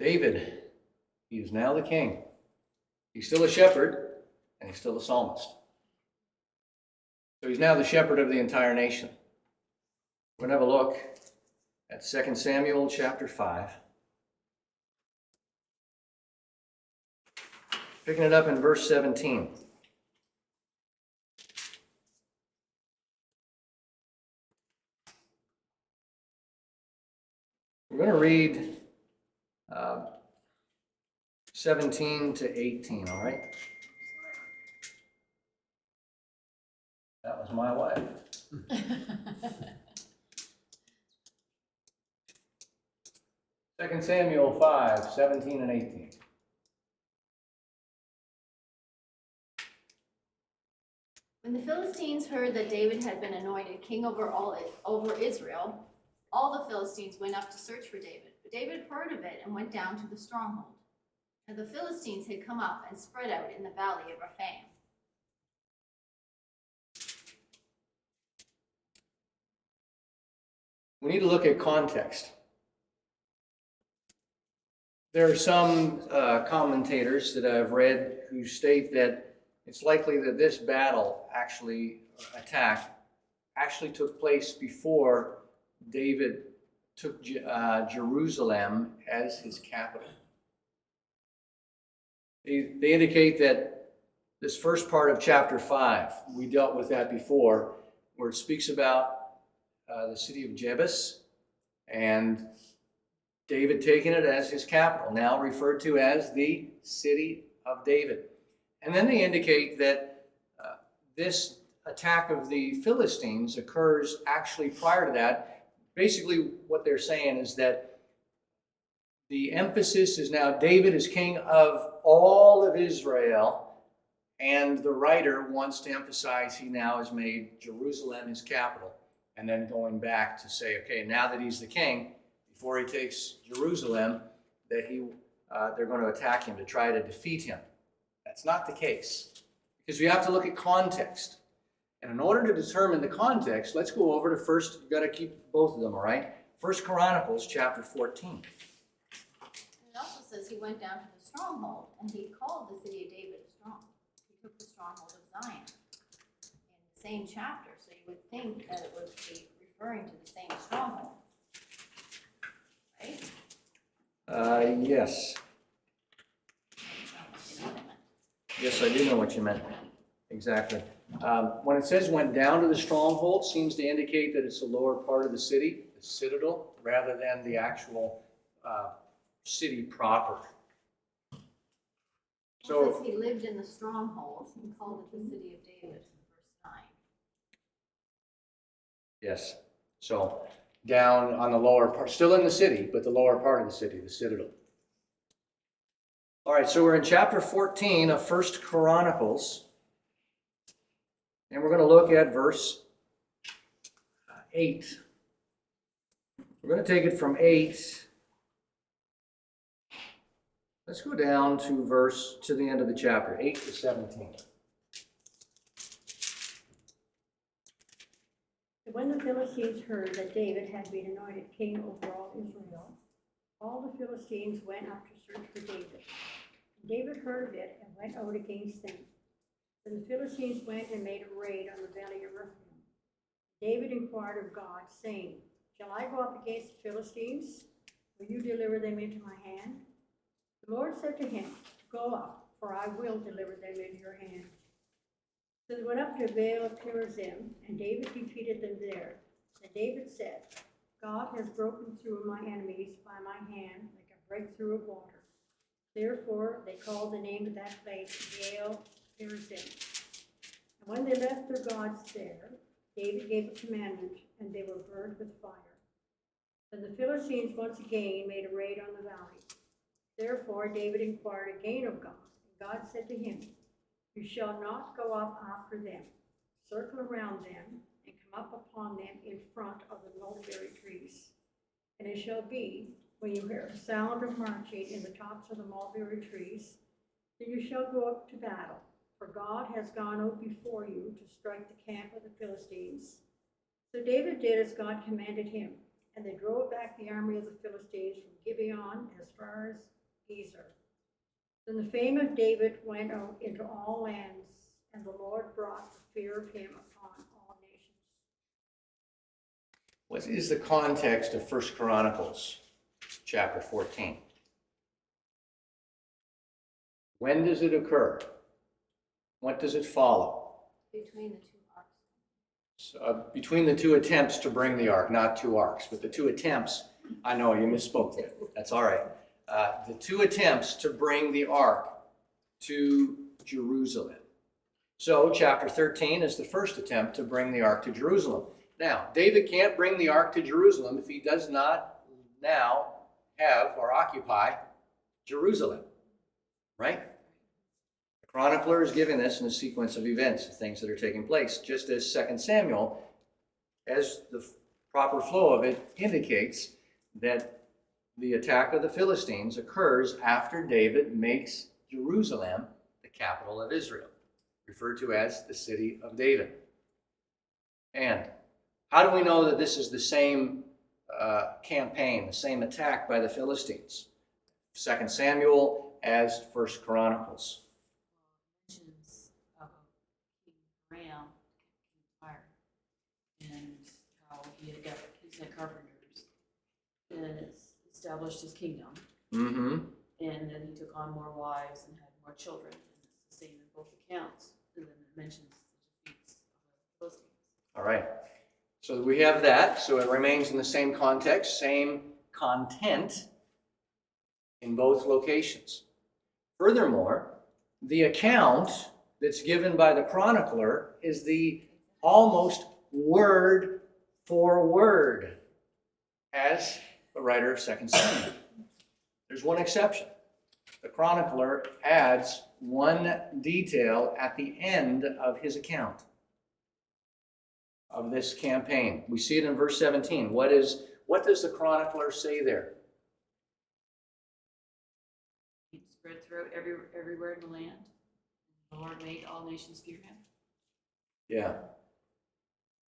David, he is now the king. He's still a shepherd, and he's still a psalmist. So he's now the shepherd of the entire nation. We're going to have a look at 2 Samuel chapter 5. Picking it up in verse 17. We're going to read 17 to 18, all right? That was my wife. 2 Samuel 5, 17 and 18. When the Philistines heard that David had been anointed king over Israel, all the Philistines went up to search for David. But David heard of it and went down to the stronghold. And the Philistines had come up and spread out in the valley of Rephaim. We need to look at context. There are some commentators that I've read who state that it's likely that this battle attack took place before David took Jerusalem as his capital. They indicate that this first part of chapter 5, we dealt with that before, where it speaks about the city of Jebus and David taking it as his capital, now referred to as the city of David. And then they indicate that this attack of the Philistines occurs actually prior to that. Basically, what they're saying is that the emphasis is now David is king of all of Israel, and the writer wants to emphasize he now has made Jerusalem his capital, and then going back to say, okay, now that he's the king, before he takes Jerusalem, that they're going to attack him to try to defeat him. That's not the case, because we have to look at context. And in order to determine the context, let's go over to first, you've got to keep both of them, all right? 1 Chronicles chapter 14. And it also says he went down to the stronghold, and he called the city of David strong. He took the stronghold of Zion in the same chapter, so you would think that it would be referring to the same stronghold. Right? Yes. Yes, I do know what you meant. Exactly. When it says went down to the stronghold, seems to indicate that it's the lower part of the city, the citadel, rather than the actual city proper. So it says he lived in the stronghold and called it the city of David, verse 9. yes. So down on the lower part, still in the city, but the lower part of the city, the citadel. All right, so we're in chapter 14 of 1 Chronicles, and we're going to look at verse 8. We're going to take it from 8. Let's go down to the end of the chapter, 8 to 17. When the Philistines heard that David had been anointed king over all Israel, all the Philistines went up to search for David. David heard of it and went out against them. Then the Philistines went and made a raid on the valley of Rephaim. David inquired of God, saying, "Shall I go up against the Philistines? Will you deliver them into my hand?" The Lord said to him, "Go up, for I will deliver them into your hand." So they went up to Baal of Perazim, and David defeated them there. And David said, "God has broken through my enemies by my hand like a breakthrough of water." Therefore they called the name of that place Baal Perazim. And when they left their gods there, David gave a commandment, and they were burned with fire. Then the Philistines once again made a raid on the valley. Therefore David inquired again of God, and God said to him, "You shall not go up after them. Circle around them and come up upon them in front of the mulberry trees. And it shall be, when you hear a sound of marching in the tops of the mulberry trees, then you shall go up to battle, for God has gone out before you to strike the camp of the Philistines." So David did as God commanded him, and they drove back the army of the Philistines from Gibeah Gibeon as far as Gezer. Then the fame of David went out into all lands, and the Lord brought the fear of him upon all nations. What is the context of 1 Chronicles chapter 14? When does it occur? What does it follow? Between the two arcs. So, between the two attempts to bring the ark, not two arks, but the two attempts. I know you misspoke there. That's all right. The two attempts to bring the ark to Jerusalem. So, chapter 13 is the first attempt to bring the ark to Jerusalem. Now, David can't bring the ark to Jerusalem if he does not now have or occupy Jerusalem, right? The chronicler is giving this in a sequence of events, things that are taking place, just as 2 Samuel, as the proper flow of it indicates, that the attack of the Philistines occurs after David makes Jerusalem the capital of Israel, referred to as the city of David. And how do we know that this is the same campaign, the same attack by the Philistines? 2 Samuel as 1 Chronicles. Mentions of King Ram, King Fire, and how he had got his carpenters and established his kingdom, Mm-hmm. and then he took on more wives and had more children, and it's the same in both accounts. And then it mentions the defeats of the Philistines. All right. So we have that. So it remains in the same context, same content in both locations. Furthermore, the account that's given by the chronicler is the almost word for word as the writer of 2 Samuel. There's one exception. The chronicler adds one detail at the end of his account of this campaign. We see it in verse 17. What does the chronicler say there? He spread throughout everywhere in the land. The Lord made all nations fear him. Yeah.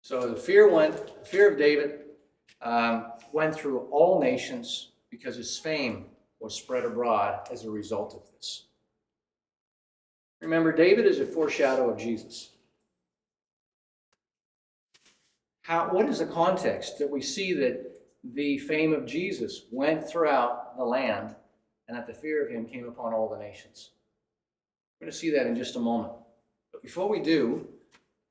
So the fear of David went through all nations because his fame was spread abroad as a result of this. Remember, David is a foreshadow of Jesus. What is the context that we see that the fame of Jesus went throughout the land and that the fear of him came upon all the nations? We're going to see that in just a moment. But before we do,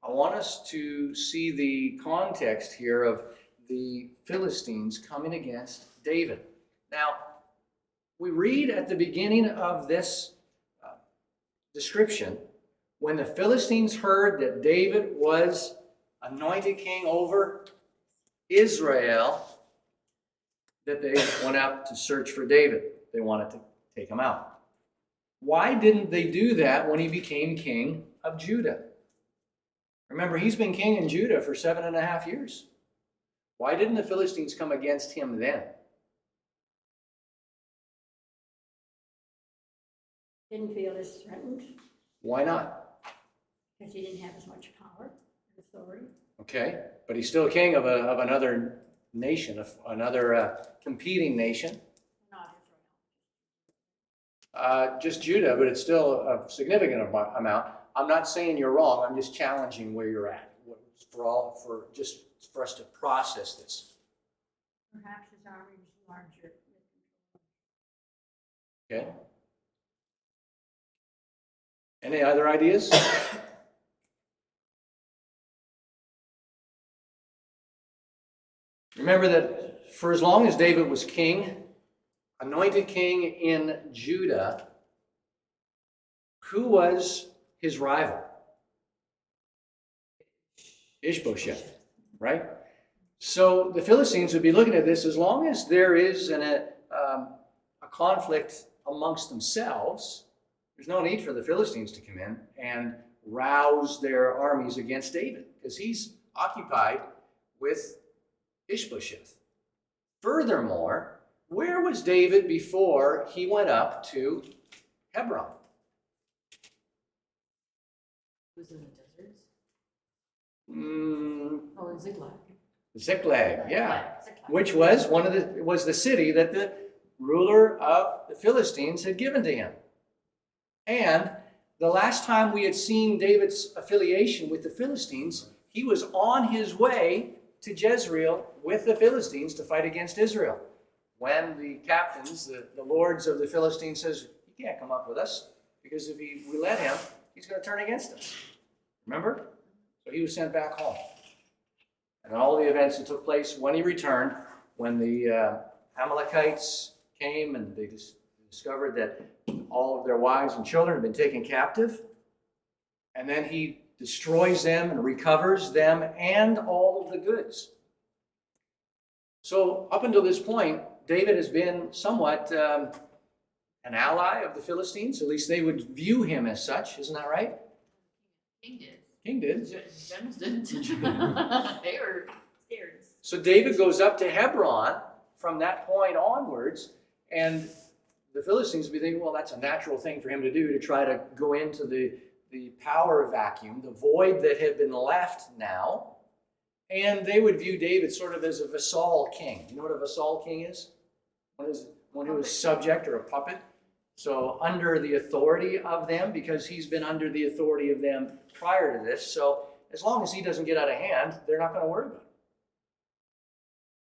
I want us to see the context here of the Philistines coming against David. Now, we read at the beginning of this description, when the Philistines heard that David was anointed king over Israel, that they went out to search for David. They wanted to take him out. Why didn't they do that when he became king of Judah? Remember, he's been king in Judah for 7.5 years. Why didn't the Philistines come against him then? Didn't feel as threatened Why not? because he didn't have as much power and authority. Okay, but he's still king of another nation, of another competing nation. Not Just Judah, but it's still a significant amount. I'm not saying you're wrong. I'm just challenging where you're at for us to process this. Perhaps his army was larger. Okay. Any other ideas? Remember that for as long as David was king, anointed king in Judah, who was his rival? Ishbosheth, right? So the Philistines would be looking at this, as long as there is a conflict amongst themselves, there's no need for the Philistines to come in and rouse their armies against David, because he's occupied with Ishbosheth. Furthermore, where was David before he went up to Hebron? He was in the deserts. Oh, Ziklag. Ziklag, yeah. Ziklag. Which was was the city that the ruler of the Philistines, had given to him. And the last time we had seen David's affiliation with the Philistines, he was on his way to Jezreel with the Philistines to fight against Israel. When the captains, the lords of the Philistines, says, "He can't come up with us, because if we let him, he's going to turn against us." Remember? So he was sent back home. And all the events that took place when he returned, when the Amalekites came and they discovered that all of their wives and children had been taken captive, and then he destroys them and recovers them and all of the goods. So up until this point, David has been somewhat an ally of the Philistines. At least they would view him as such. Isn't that right? King did. King did. Generals didn't. They were scared. So David goes up to Hebron from that point onwards, and the Philistines would be thinking, well, that's a natural thing for him to do, to try to go into the power vacuum, the void that had been left now. And they would view David sort of as a vassal king. You know what a vassal king is? One who is subject or a puppet. So under the authority of them, because he's been under the authority of them prior to this. So as long as he doesn't get out of hand, they're not going to worry about it.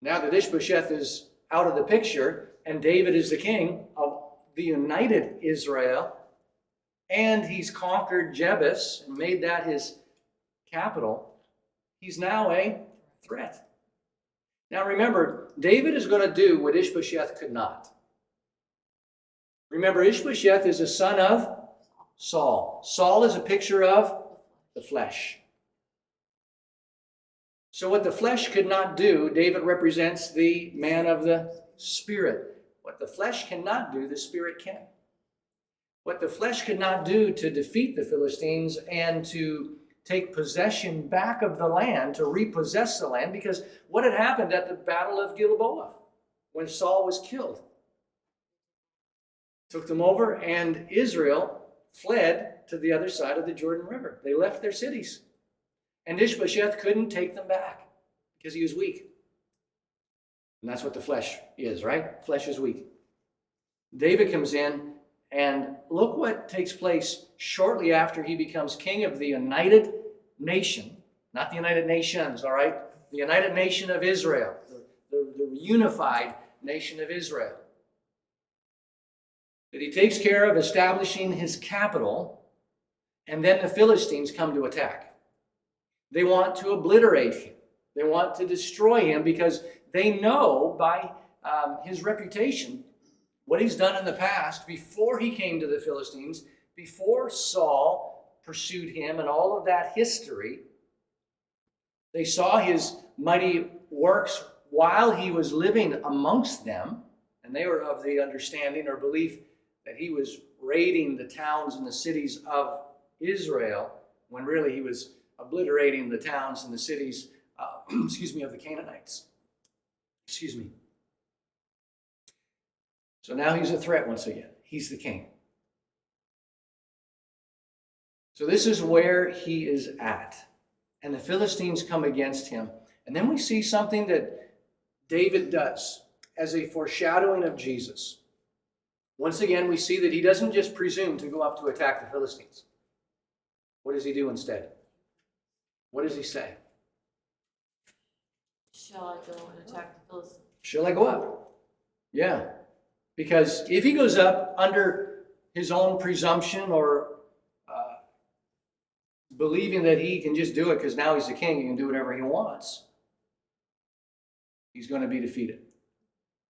Now that Ishbosheth is out of the picture, and David is the king of the united Israel, and he's conquered Jebus and made that his capital, he's now a threat. Now remember, David is going to do what Ishbosheth could not. Remember, Ishbosheth is a son of Saul. Saul is a picture of the flesh. So what the flesh could not do, David represents the man of the Spirit. What the flesh cannot do, the Spirit can. What the flesh could not do to defeat the Philistines and to take possession back of the land, to repossess the land, because what had happened at the Battle of Gilboa when Saul was killed? Took them over, and Israel fled to the other side of the Jordan River. They left their cities. And Ishbosheth couldn't take them back because he was weak. And that's what the flesh is, right? Flesh is weak. David comes in, and look what takes place shortly after he becomes king of the United Nation. Not the United Nations, all right? The United Nation of Israel. The unified nation of Israel. That he takes care of establishing his capital, and then the Philistines come to attack. They want to obliterate him. They want to destroy him because they know by his reputation what he's done in the past before he came to the Philistines, before Saul pursued him and all of that history. They saw his mighty works while he was living amongst them, and they were of the understanding or belief that he was raiding the towns and the cities of Israel, when really he was obliterating the towns and the cities, of the Canaanites. So now he's a threat once again. He's the king. So this is where he is at. And the Philistines come against him. And then we see something that David does as a foreshadowing of Jesus. Once again, we see that he doesn't just presume to go up to attack the Philistines. What does he do instead? What does he say? Shall I go and attack the Philistines? Shall I go up? Yeah. Because if he goes up under his own presumption or believing that he can just do it because now he's the king, he can do whatever he wants, he's going to be defeated.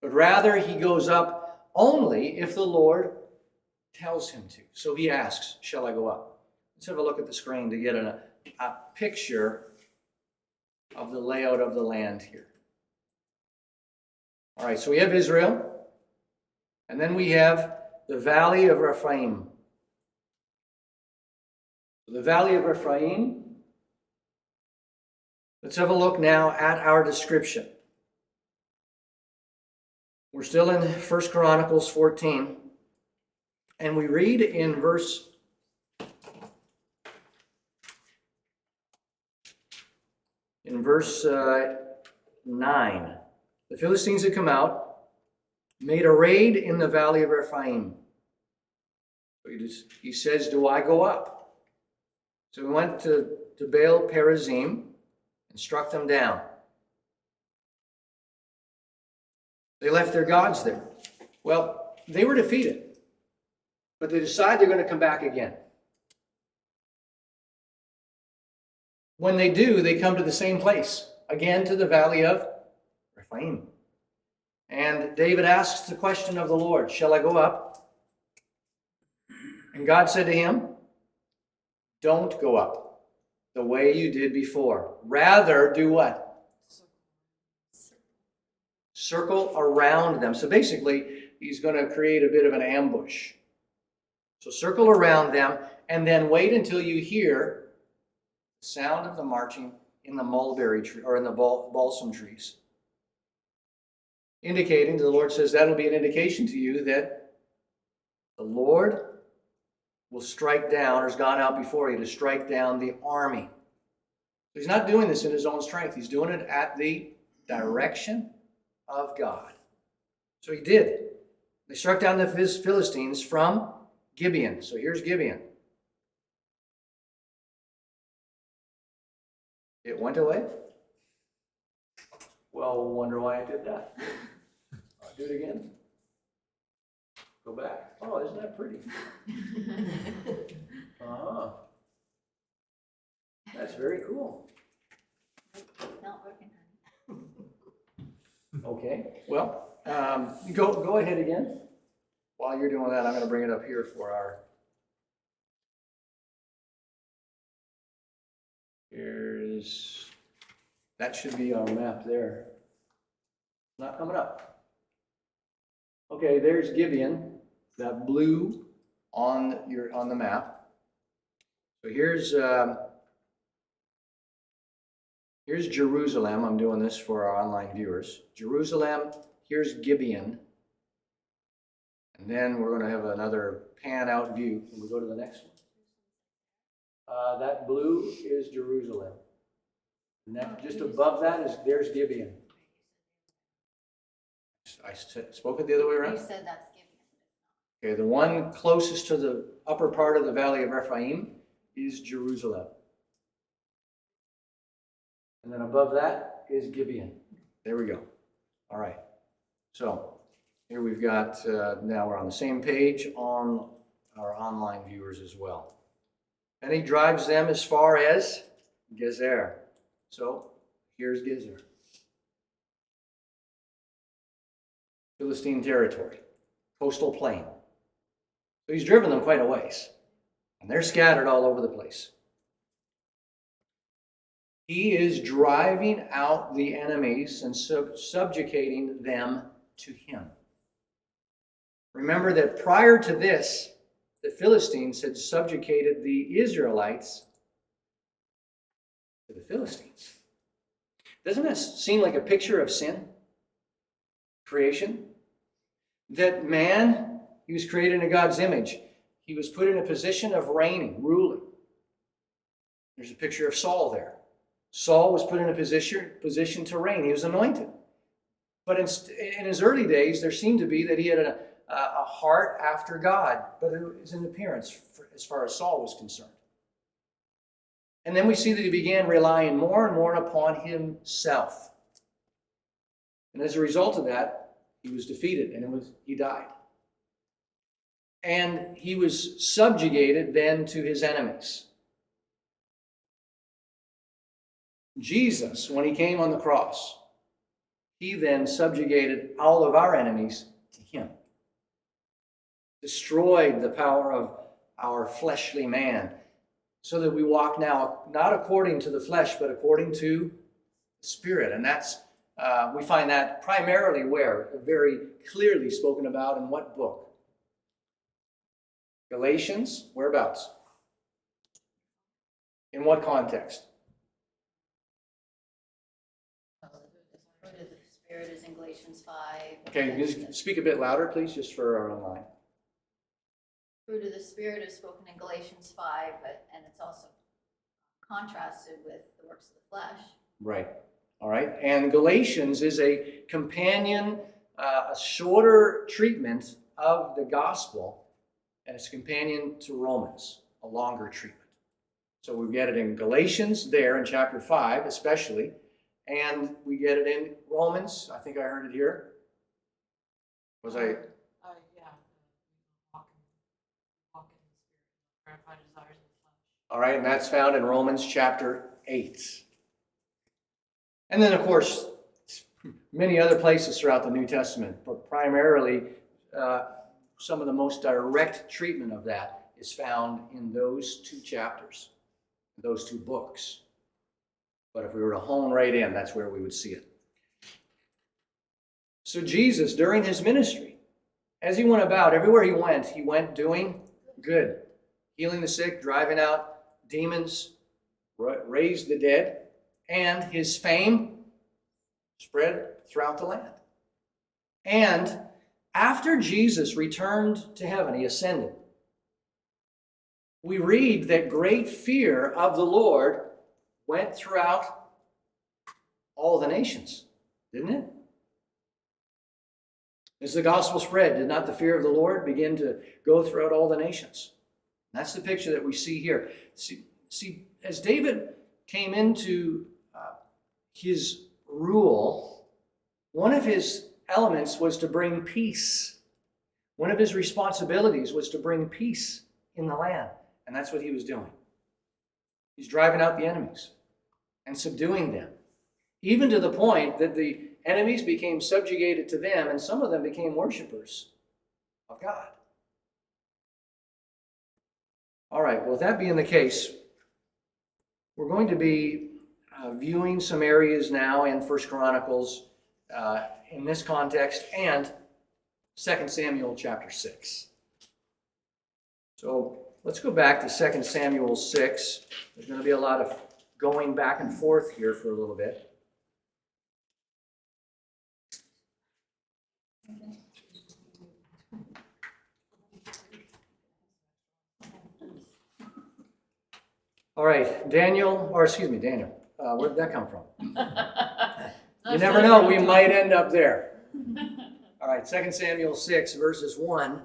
But rather, he goes up only if the Lord tells him to. So he asks, shall I go up? Let's have a look at the screen to get a picture of the layout of the land here. All right, so we have Israel, and then we have the Valley of Rephaim. The Valley of Rephaim, let's have a look now at our description. We're still in 1 Chronicles 14, and we read in verse 9. The Philistines had come out made a raid in the valley of Rephaim. So he says, do I go up? So he went to Baal Perazim and struck them down. They left their gods there. Well, they were defeated, but they decide they're going to come back again. When they do, they come to the same place, again to the valley of Rephaim. And David asks the question of the Lord, shall I go up? And God said to him, don't go up the way you did before. Rather, do what? Circle around them. So basically, he's going to create a bit of an ambush. So circle around them and then wait until you hear the sound of the marching in the mulberry tree or in the balsam trees. Indicating, the Lord says, that'll be an indication to you that the Lord will strike down, or has gone out before you to strike down the army. So he's not doing this in his own strength. He's doing it at the direction of God. So he did. They struck down the Philistines from Gibeon. So here's Gibeon. It went away. Well, wonder why I did that. I'll do it again. Go back. Oh, isn't that pretty? Uh-huh. That's very cool. Not working, honey. Okay, well, go ahead again. While you're doing that, I'm going to bring it up here for our. That should be our map there. Not coming up. Okay, there's Gibeon, that blue on the map. So here's Jerusalem. I'm doing this for our online viewers. Jerusalem, here's Gibeon. And then we're going to have another pan out view. Can we go to the next one? That blue is Jerusalem. And that, just above that there's Gibeon. I spoke it the other way around? You said that's Gibeon. Okay, the one closest to the upper part of the valley of Rephaim is Jerusalem. And then above that is Gibeon. There we go. All right. So here we've got, now we're on the same page on our online viewers as well. And he drives them as far as Gezer. So here's Gezer. Philistine territory, coastal plain. So he's driven them quite a ways. And they're scattered all over the place. He is driving out the enemies and subjugating them to him. Remember that prior to this, the Philistines had subjugated the Israelites to the Philistines. Doesn't that seem like a picture of sin? Creation? That man, he was created in God's image. He was put in a position of reigning, ruling. There's a picture of Saul there. Saul was put in a position to reign. He was anointed. But in his early days, there seemed to be that he had a heart after God, but it was an appearance as far as Saul was concerned. And then we see that he began relying more and more upon himself. And as a result of that, he was defeated and he died. And he was subjugated then to his enemies. Jesus, when he came on the cross, he then subjugated all of our enemies to him. Destroyed the power of our fleshly man, so that we walk now not according to the flesh, but according to the Spirit. And that's, we find that primarily where? Very clearly spoken about in what book? Galatians, whereabouts? In what context? The fruit of the Spirit is in Galatians 5. Okay, just speak a bit louder, please, just for our online. Fruit of the Spirit is spoken in Galatians 5, and it's also contrasted with the works of the flesh. Right. All right. And Galatians is a companion a shorter treatment of the gospel and its companion to Romans, a longer treatment. So we get it in Galatians there in chapter 5 especially, and we get it in Romans. I think I heard it here. Was I? Yeah. Walk in the spirit, gratify desires of the flesh. All right, and that's found in Romans chapter 8. And then, of course, many other places throughout the New Testament, but primarily some of the most direct treatment of that is found in those two chapters, those two books. But if we were to hone right in, that's where we would see it. So Jesus, during his ministry, as he went about, everywhere he went doing good, healing the sick, driving out demons, raised the dead, and his fame spread throughout the land. And after Jesus returned to heaven, he ascended, we read that great fear of the Lord went throughout all the nations, didn't it? As the gospel spread, did not the fear of the Lord begin to go throughout all the nations? That's the picture that we see here. See, as David came into his rule, one of his elements was to bring peace. One of his responsibilities was to bring peace in the land, and that's what he was doing. He's driving out the enemies and subduing them, even to the point that the enemies became subjugated to them, and some of them became worshipers of God. All right, well, that being the case, we're going to be viewing some areas now in 1 Chronicles in this context and 2 Samuel chapter 6. So let's go back to 2 Samuel 6. There's going to be a lot of going back and forth here for a little bit. All right, Daniel. Where did that come from? You never know, we might end up there. All right, 2 Samuel 6, verses 1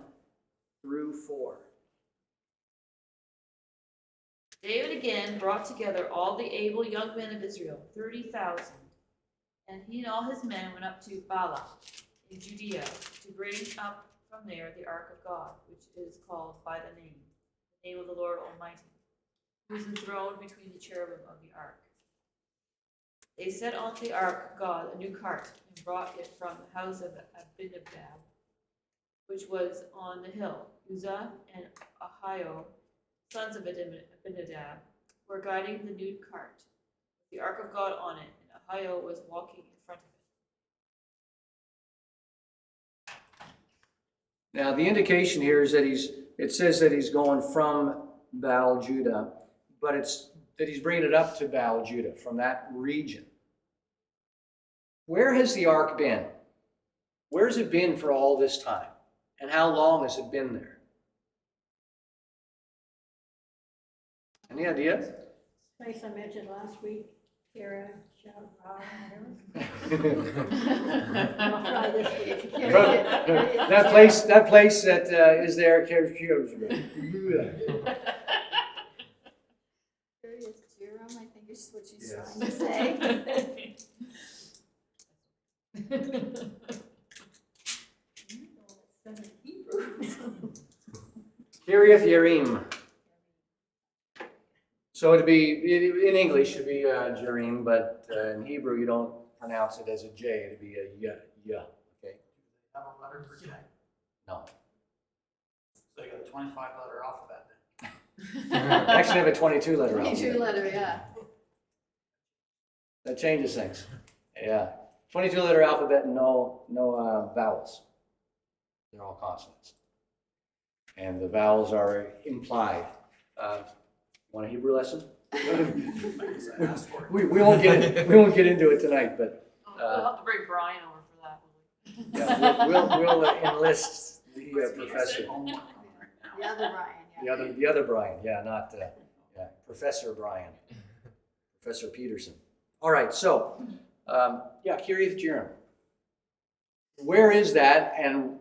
through 4. David again brought together all the able young men of Israel, 30,000. And he and all his men went up to Bala in Judea to bring up from there the ark of God, which is called by the name of the Lord Almighty, who is enthroned between the cherubim of the ark. They set on the ark of God a new cart and brought it from the house of Abinadab, which was on the hill. Uzzah and Ahio, sons of Abinadab, were guiding the new cart, with the ark of God on it, and Ahio was walking in front of it. Now, the indication here is that it says that he's going from Baal Judah, but it's that he's bringing it up to Baal Judah from that region. Where has the ark been? Where has it been for all this time? And how long has it been there? Any idea? Place I mentioned last week, Kara, shout, whatever. I'll try this week. That place that is there. Curious Jerome, I think is what she's Yes. trying to say. Kiriath Yearim. So it'd be, in English, it'd be Jerim, but in Hebrew, you don't pronounce it as a J. It'd be a yeah. Okay? Have a letter for J. No. So you got a 25-letter alphabet Actually, I have a 22-letter 22 alphabet. letter, yeah. That changes things. Yeah. 22-letter alphabet and no vowels. They're all consonants. And the vowels are implied. Want a Hebrew lesson? we won't get into it tonight, but We'll have to bring Brian over for that. yeah, we'll enlist the professor. The other Brian, yeah. The other Brian, not Professor Brian, Professor Peterson. All right, so Kiriath Jearim. Where is that and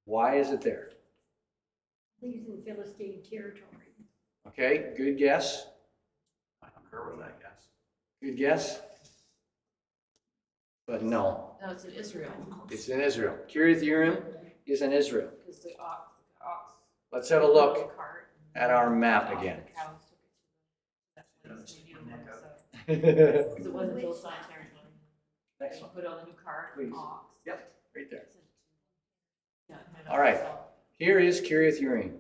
why is it there? He's in Philistine territory. Okay, good guess. I concur with that guess. Good guess. But no, No, it's in Israel. it's in Israel. Kiriath Yearim is in Israel. Because the ox. Let's have a look the cart, at our map and again. the cows took it to that place, they needed one, Next so- Because it wasn't Philistine territory. They one, put on the new cart, Please. ox. Yep. right there. Yeah. All right. So- Here is Kiriath Yearim.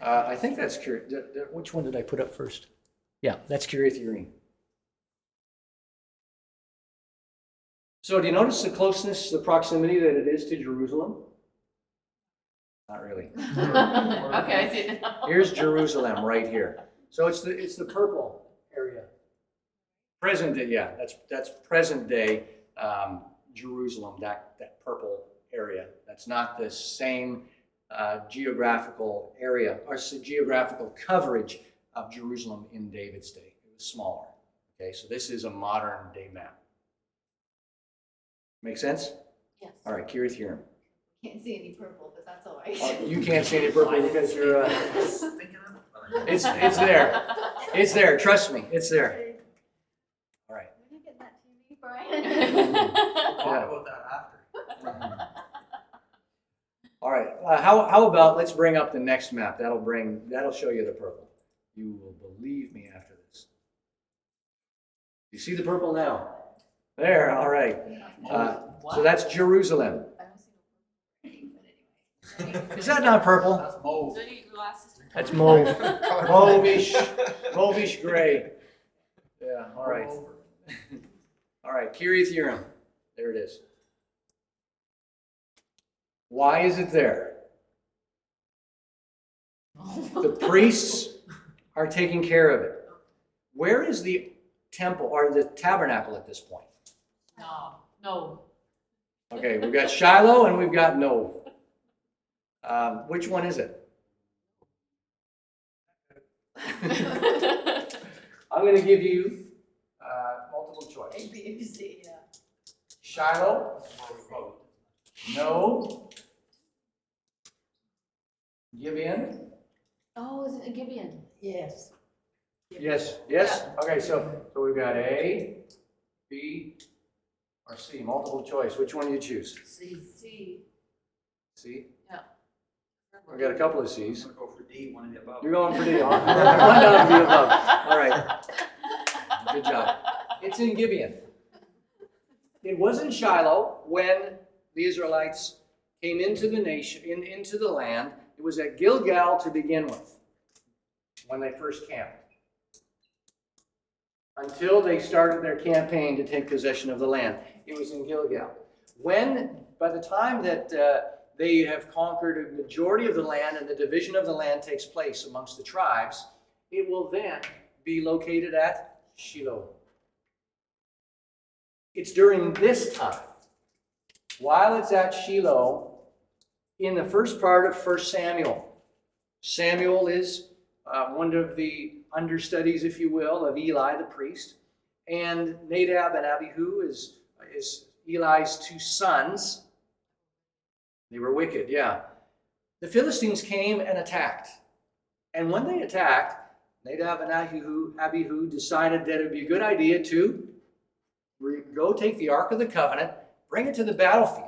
I think that's which one did I put up first? Yeah, that's Kiriath Yearim. So do you notice the closeness, the proximity that it is to Jerusalem? Not really. Okay, I see it now. Here's Jerusalem right here. So it's the purple area. Present day, yeah, that's present day Jerusalem, that purple area. That's not the same geographical area or geographical coverage of Jerusalem in David's day. It was smaller. Okay, so this is a modern day map. Make sense? Yes. All right, Kiriath Yearim. Can't see any purple, but that's all right. You can't see any purple because you're. Thinking of it. It's there. It's there. Trust me, it's there. All right. When you get that TV, Brian? Talk about that after. All right. How about let's bring up the next map. That'll show you the purple. You will believe me after this. You see the purple now? There. All right. So that's Jerusalem. I don't see no purple, but anyway. Is that not purple? That's mauve. Do you need glasses? That's mauve. Mauvish gray. Yeah. All right. All right. Kiriath Yearim. There it is. Why is it there? The priests are taking care of it. Where is the temple or the tabernacle at this point? No. Okay, we've got Shiloh and we've got Nov. Which one is it? I'm going to give you multiple choice. A, B, C, yeah. Shiloh, Nov, Gibeon. Oh, is it a Gibeon? Yes. Yes, yes? Okay, so we've got A, B, or C, multiple choice. Which one do you choose? C. C? Yeah. We've got a couple of I'm C's. gonna go for D, one of the above. You're going for D. One out of the above. All right. Good job. It's in Gibeon. It was in Shiloh when the Israelites came into the nation, into the land. It was at Gilgal to begin with, when they first camped. Until they started their campaign to take possession of the land. It was in Gilgal. By the time that they have conquered a majority of the land and the division of the land takes place amongst the tribes, it will then be located at Shiloh. It's during this time, while it's at Shiloh, in the first part of 1 Samuel. Samuel is one of the understudies, if you will, of Eli the priest. And Nadab and Abihu is Eli's two sons. They were wicked, yeah. The Philistines came and attacked. And when they attacked, Nadab and Abihu decided that it would be a good idea to go take the Ark of the Covenant, bring it to the battlefield,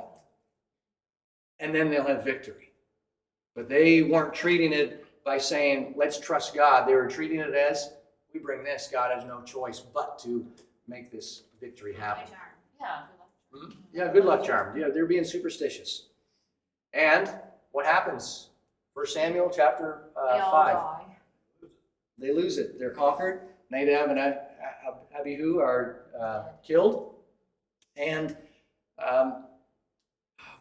and then they'll have victory. But they weren't treating it by saying, let's trust God. They were treating it as, we bring this, God has no choice but to make this victory happen. Yeah. Yeah, good luck charm. Yeah, they're being superstitious. And what happens? 1 Samuel chapter They all 5. die. They lose it. They're conquered. Nadab and Abihu are killed. And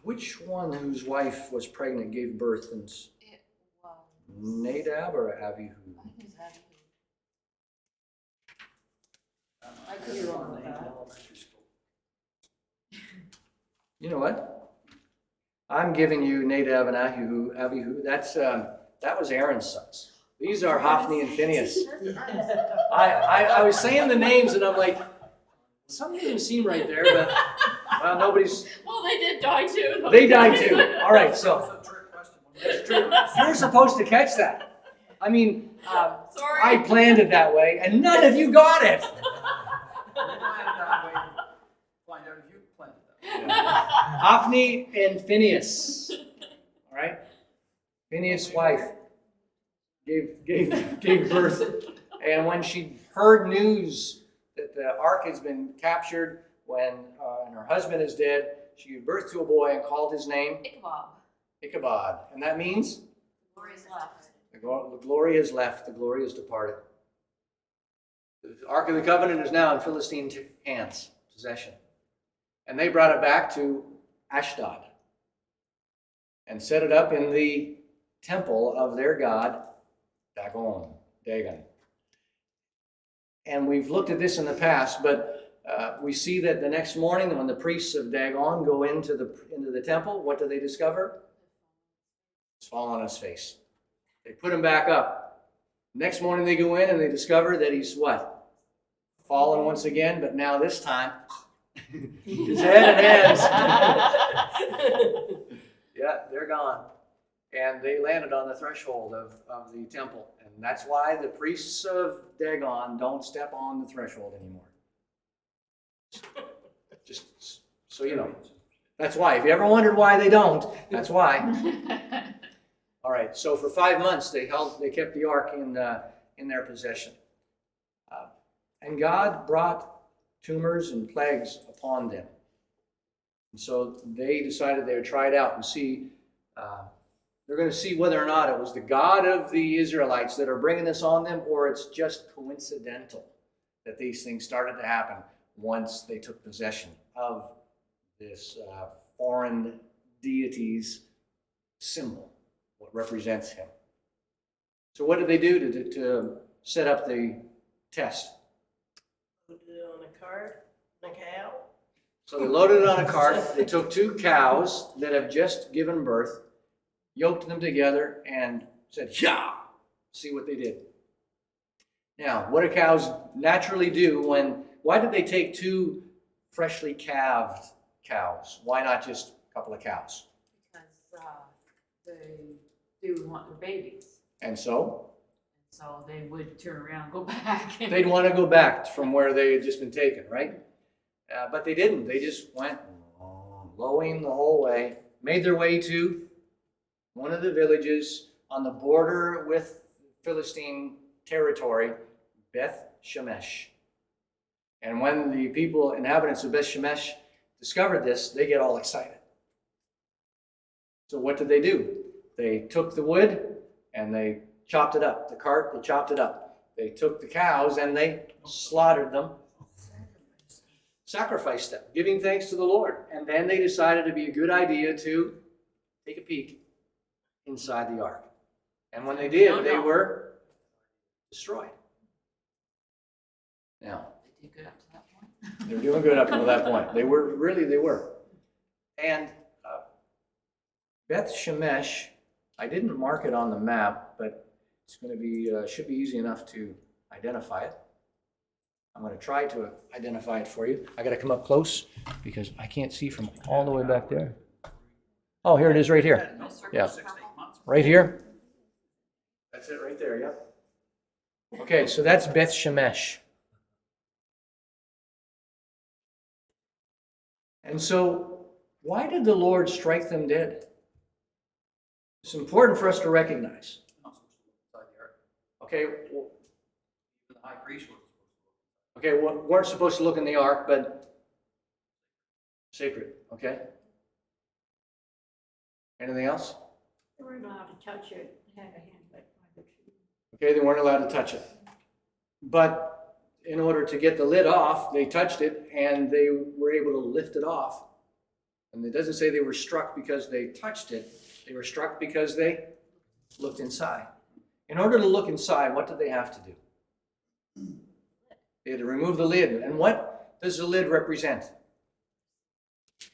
which one whose wife was pregnant gave birth? And It was. Nadab or Abihu? I think it was Abihu. I could be wrong with that. You know what? I'm giving you Nadab and Abihu. That was Aaron's sons. These are Hophni and Phinehas. I was saying the names and I'm like, Something didn't seem right there, but, well, nobody's, Well, they did die too. they died too. All right, so, That's a trick question. that's true. You're supposed to catch that. I mean, Sorry. I planned it that way, and none of you got it. We planned it that way. Find out if you planned it that way. Hophni and Phineas. All right? Phineas' wife gave birth. And when she heard news that the ark has been captured, and her husband is dead, she gave birth to a boy and called his name Ichabod. Ichabod. And that means Glory is left. the glory is left, the glory is departed. The Ark of the Covenant is now in Philistine hands, possession. And they brought it back to Ashdod and set it up in the temple of their god, Dagon. And we've looked at this in the past, but we see that the next morning when the priests of Dagon go into the temple, what do they discover? It's fallen on his face. They put him back up. Next morning they go in and they discover that he's what? Fallen once again, but now this time, his head and hands. Yeah, they're gone. And they landed on the threshold of the temple. And that's why the priests of Dagon don't step on the threshold anymore. Just so you know. That's why. If you ever wondered why they don't, that's why. All right, so for 5 months they kept the ark in their possession. And God brought tumors and plagues upon them. And so they decided they would try it out and see, they're going to see whether or not it was the God of the Israelites that are bringing this on them, or it's just coincidental that these things started to happen once they took possession of this foreign deity's symbol, what represents him. So what did they do to set up the test? Put it on a cart, a cow. So they loaded it on a cart. They took 2 cows that have just given birth, yoked them together, and said, "Yeah!" See what they did. Now, what do cows naturally do why did they take 2 freshly calved cows? Why not just a couple of cows? Because they would want their babies. And so So they would turn around and go back. they'd want to go back from where they had just been taken, right? But they didn't. They just went lowing the whole way, made their way to one of the villages on the border with Philistine territory, Beth Shemesh. And when the inhabitants of Beth Shemesh discovered this, they get all excited. So what did they do? They took the wood and they chopped it up. The cart, they chopped it up. They took the cows and they slaughtered them, sacrificed them, giving thanks to the Lord. And then they decided it'd be a good idea to take a peek inside the ark. And when they did, they were destroyed. Now, They did good up to that point. they were doing good up until that point. They were. And Beth Shemesh, I didn't mark it on the map, but it's going to be, should be easy enough to identify it. I'm going to try to identify it for you. I got to come up close because I can't see from all the way back there. Oh, here it is right here. Yeah. 6 to 8 months. Right here. That's it right there, yep. Okay, so that's Beth Shemesh. And so, why did the Lord strike them dead? It's important for us to recognize. Not supposed to look inside the ark. Okay, Even the high priest was supposed to look. okay, weren't supposed to look in the ark, but sacred, okay? Anything else? They weren't allowed to touch it. They had a hand like by the tree. Okay, they weren't allowed to touch it. But in order to get the lid off, they touched it and they were able to lift it off. And it doesn't say they were struck because they touched it. They were struck because they looked inside. In order to look inside, what did they have to do? They had to remove the lid. And what does the lid represent?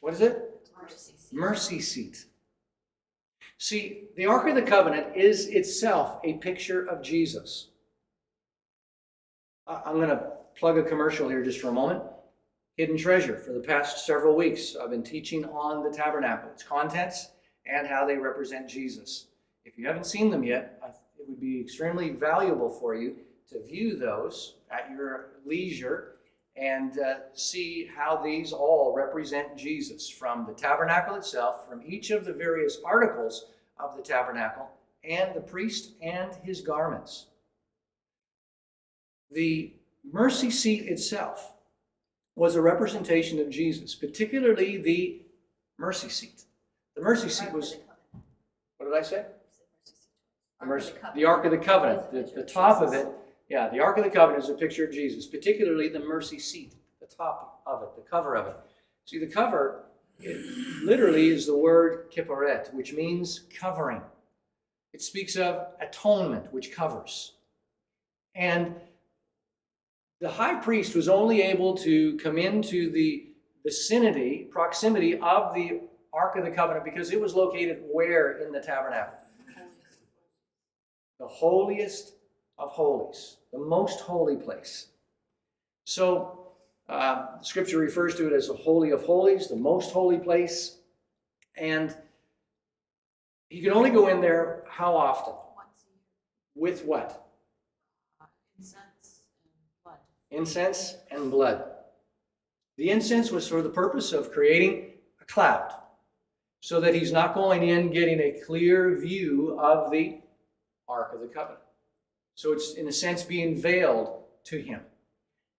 What is it? Mercy seat. Mercy seat. See, the Ark of the Covenant is itself a picture of Jesus. I'm going to plug a commercial here just for a moment. hidden treasure. For the past several weeks, I've been teaching on the tabernacle, its contents, and how they represent Jesus. If you haven't seen them yet, it would be extremely valuable for you to view those at your leisure and see how these all represent Jesus, from the tabernacle itself, from each of the various articles of the tabernacle, and the priest and his garments. The mercy seat itself was a representation of Jesus, particularly the mercy seat. The mercy seat was, what did I say? The Ark of the Covenant. The top of it, yeah, the Ark of the Covenant is a picture of Jesus, particularly the mercy seat, the top of it, the cover of it. See, the cover, it literally is the word kipporet, which means covering. It speaks of atonement, which covers. And the high priest was only able to come into the proximity of the Ark of the Covenant because it was located where in the tabernacle? The holiest of holies, the most holy place. So, Scripture refers to it as the Holy of Holies, the most holy place. And he could only go in there how often? Once a year. With what? Incense and blood. Incense and blood. The incense was for the purpose of creating a cloud, so that he's not going in getting a clear view of the Ark of the Covenant. So it's, in a sense, being veiled to him,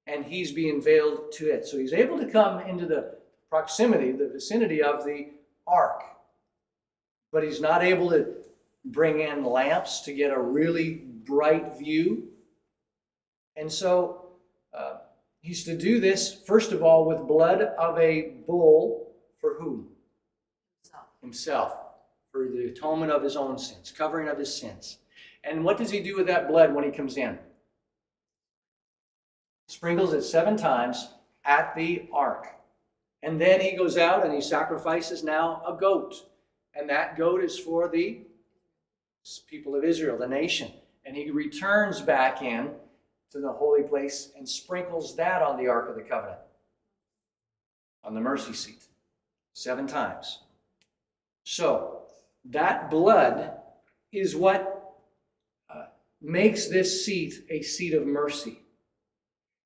and he's being veiled to it. So he's able to come into the proximity, the vicinity of the Ark, but he's not able to bring in lamps to get a really bright view. And so he's to do this, first of all, with blood of a bull. For whom? Himself. For the atonement of his own sins, covering of his sins. And what does he do with that blood when he comes in? Sprinkles it 7 times at the ark. And then he goes out and he sacrifices now a goat. And that goat is for the people of Israel, the nation. And he returns back in to the holy place and sprinkles that on the Ark of the Covenant, on the mercy seat, 7 times. So that blood is what makes this seat a seat of mercy.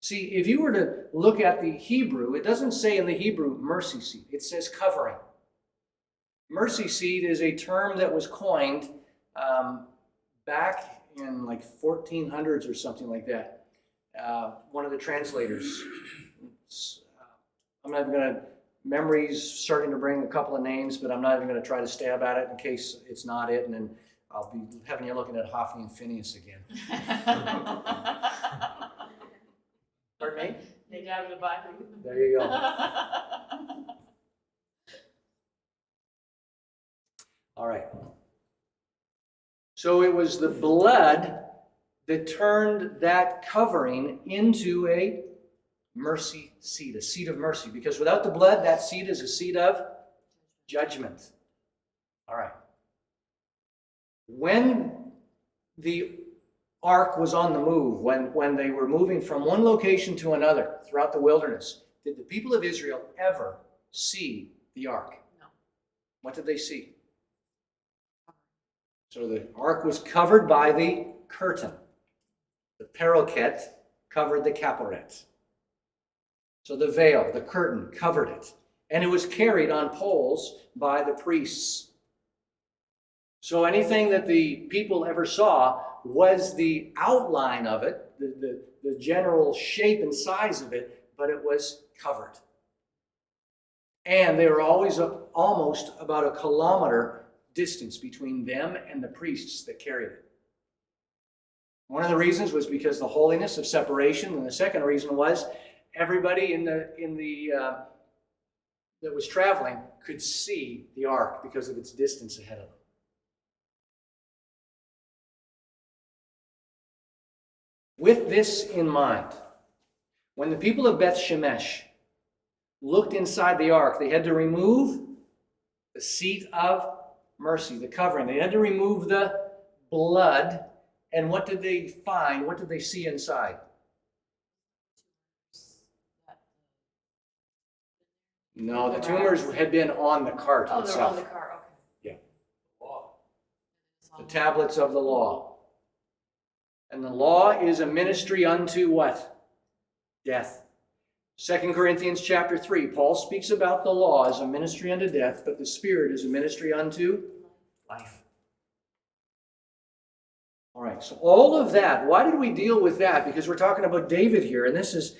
See, if you were to look at the Hebrew, it doesn't say in the Hebrew mercy seat. It says covering. Mercy seat is a term that was coined back in like 1400s or something like that. One of the translators, I'm not even going to, memory's starting to bring a couple of names, but I'm not even going to try to stab at it in case it's not it, and then I'll be having you looking at Hophni and Phineas again. Pardon me? They got the Bible. There you go. All right. So it was the blood that turned that covering into a mercy seat, a seat of mercy. Because without the blood, that seat is a seat of judgment. All right. When the ark was on the move, when they were moving from one location to another throughout the wilderness, did the people of Israel ever see the ark? No. What did they see? So the ark was covered by the curtain. The paroquet covered the caporet. So the veil, the curtain, covered it. And it was carried on poles by the priests. So anything that the people ever saw was the outline of it, the general shape and size of it, but it was covered. And they were always almost about a kilometer distance between them and the priests that carried it. One of the reasons was because the holiness of separation, and the second reason was everybody that was traveling could see the ark because of its distance ahead of them. With this in mind, when the people of Beth Shemesh looked inside the ark, they had to remove the seat of mercy, the covering. They had to remove the blood. And what did they find? What did they see inside? No, the tumors had been on the cart Oh, they're on the itself. car, okay. Law. It's The on- tablets of the law. And the law is a ministry unto what? Death. 2 Corinthians chapter 3, Paul speaks about the law as a ministry unto death, but the Spirit is a ministry unto life. All right, so all of that, why did we deal with that? Because we're talking about David here, and this is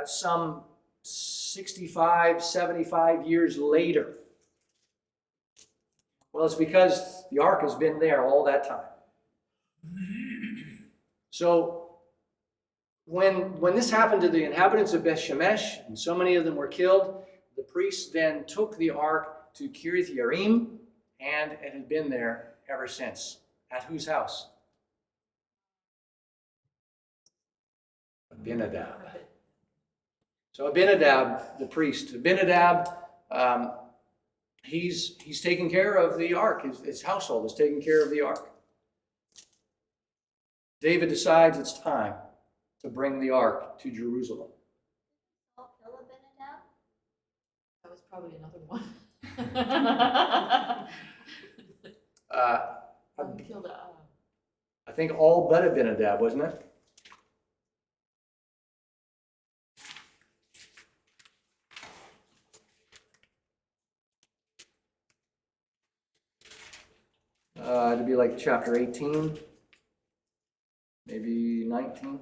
some 65, 75 years later. Well, it's because the ark has been there all that time. So, when this happened to the inhabitants of Beth Shemesh, and so many of them were killed, the priests then took the ark to Kiriath Yearim, and it had been there ever since. At whose house? Abinadab. So Abinadab, the priest, Abinadab, he's taking care of the ark. His household is taking care of the ark. David decides it's time to bring the ark to Jerusalem. Saul kill Abinadab? That was probably another one. He killed I think all but Abinadab, wasn't it? It'd be like chapter 18, maybe 19,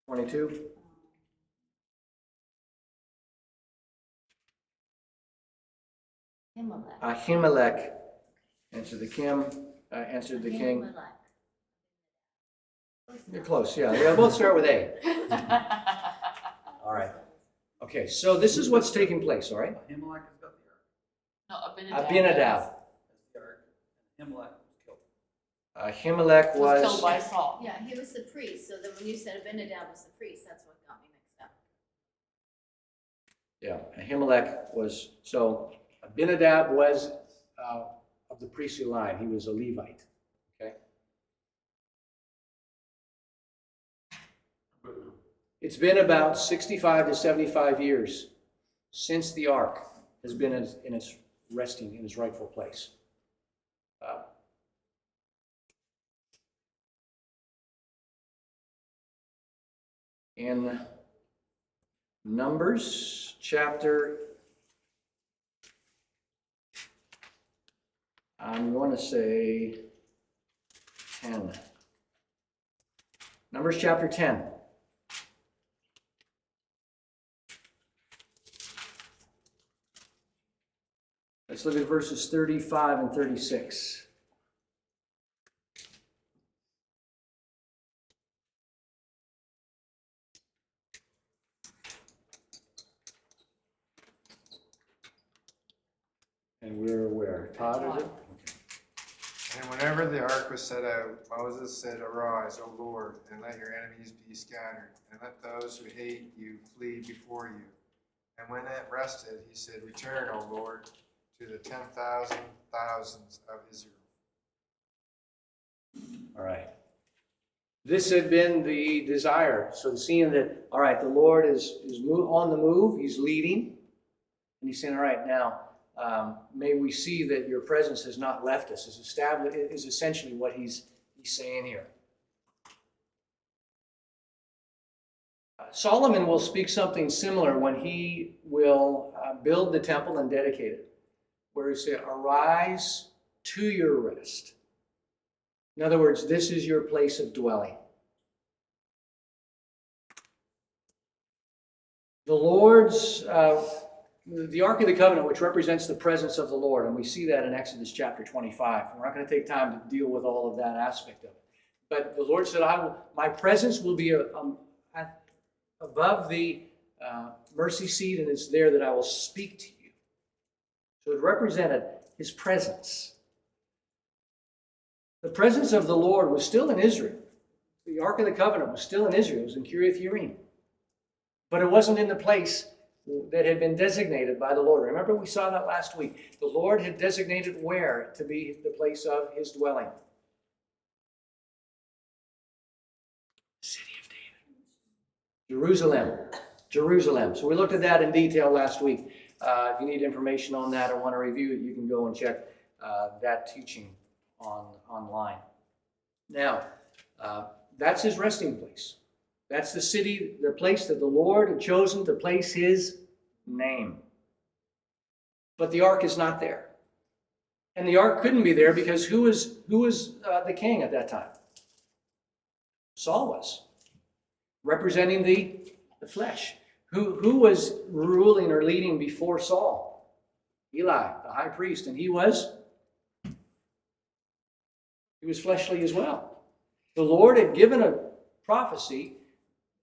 22. Ahimelech. Ahimelech answered the king. Ahimelech. You're close, yeah. They both start with A. All right. Okay, so this is what's taking place, all right? Ahimelech has got the ark. No, Abinadab. Abinadab. Has the ark. And Ahimelech was killed. Ahimelech Was killed was, by Saul. Yeah, he was the priest, so then when you said Abinadab was the priest, that's what got me mixed up. yeah, Ahimelech was, so Abinadab was of the priestly line. He was a Levite, okay? It's been about 65 to 75 years since the ark has been in its resting, in its rightful place. In Numbers chapter, I'm going to say 10. Numbers chapter 10. Let's look at verses 35 and 36. And we're where? Todd, is it? And whenever the ark was set out, Moses said, "Arise, O Lord, and let your enemies be scattered, and let those who hate you flee before you." And when it rested, he said, "Return, O Lord, to the 10,000 thousands of Israel." All right. This had been the desire. So seeing that, all right, the Lord is on the move, he's leading, and he's saying, all right, now, may we see that your presence has not left us, is essentially what he's saying here. Solomon will speak something similar when he will build the temple and dedicate it, where he says, arise to your rest. In other words, this is your place of dwelling. The Lord's, the Ark of the Covenant, which represents the presence of the Lord, and we see that in Exodus chapter 25. We're not going to take time to deal with all of that aspect of it. But the Lord said, my presence will be above the mercy seat, and it's there that I will speak to you. So it represented his presence. The presence of the Lord was still in Israel. The Ark of the Covenant was still in Israel. It was in Kiriath Yearim. But it wasn't in the place that had been designated by the Lord. Remember, we saw that last week. The Lord had designated where to be the place of his dwelling. City of David. Jerusalem. Jerusalem. So we looked at that in detail last week. If you need information on that or want to review it, you can go and check that teaching online. Now, that's his resting place. That's the city, the place that the Lord had chosen to place his name. But the ark is not there. And the ark couldn't be there because who was the king at that time? Saul was, representing the flesh. Who was ruling or leading before Saul? Eli, the high priest, and he was fleshly as well. The Lord had given a prophecy.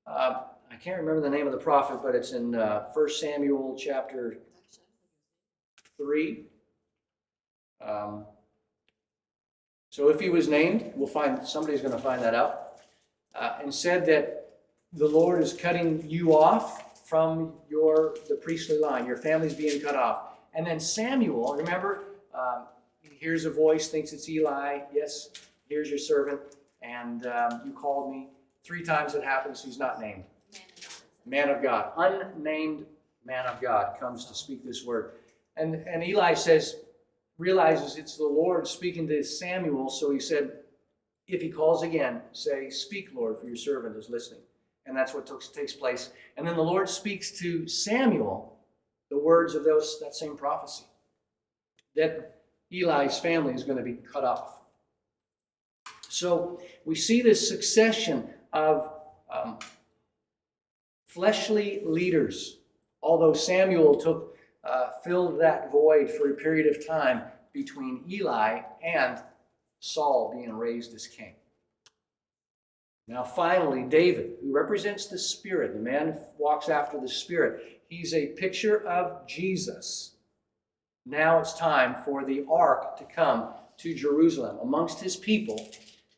I can't remember the name of the prophet, but it's in 1 Samuel chapter 3. So if he was named, somebody's going to find that out, and said that the Lord is cutting you off from the priestly line. Your family's being cut off. And then Samuel, remember, he hears a voice, thinks it's Eli. Yes, here's your servant, and you called me. 3 times it happens, he's not named. Man of God, unnamed man of God comes to speak this word. And Eli realizes it's the Lord speaking to Samuel, so he said, if he calls again, say, speak, Lord, for your servant is listening. And that's what takes place. And then the Lord speaks to Samuel the words of that same prophecy, that Eli's family is going to be cut off. So we see this succession of fleshly leaders, although Samuel filled that void for a period of time between Eli and Saul being raised as king. Now finally, David, who represents the Spirit, the man who walks after the Spirit, he's a picture of Jesus. Now it's time for the ark to come to Jerusalem amongst his people,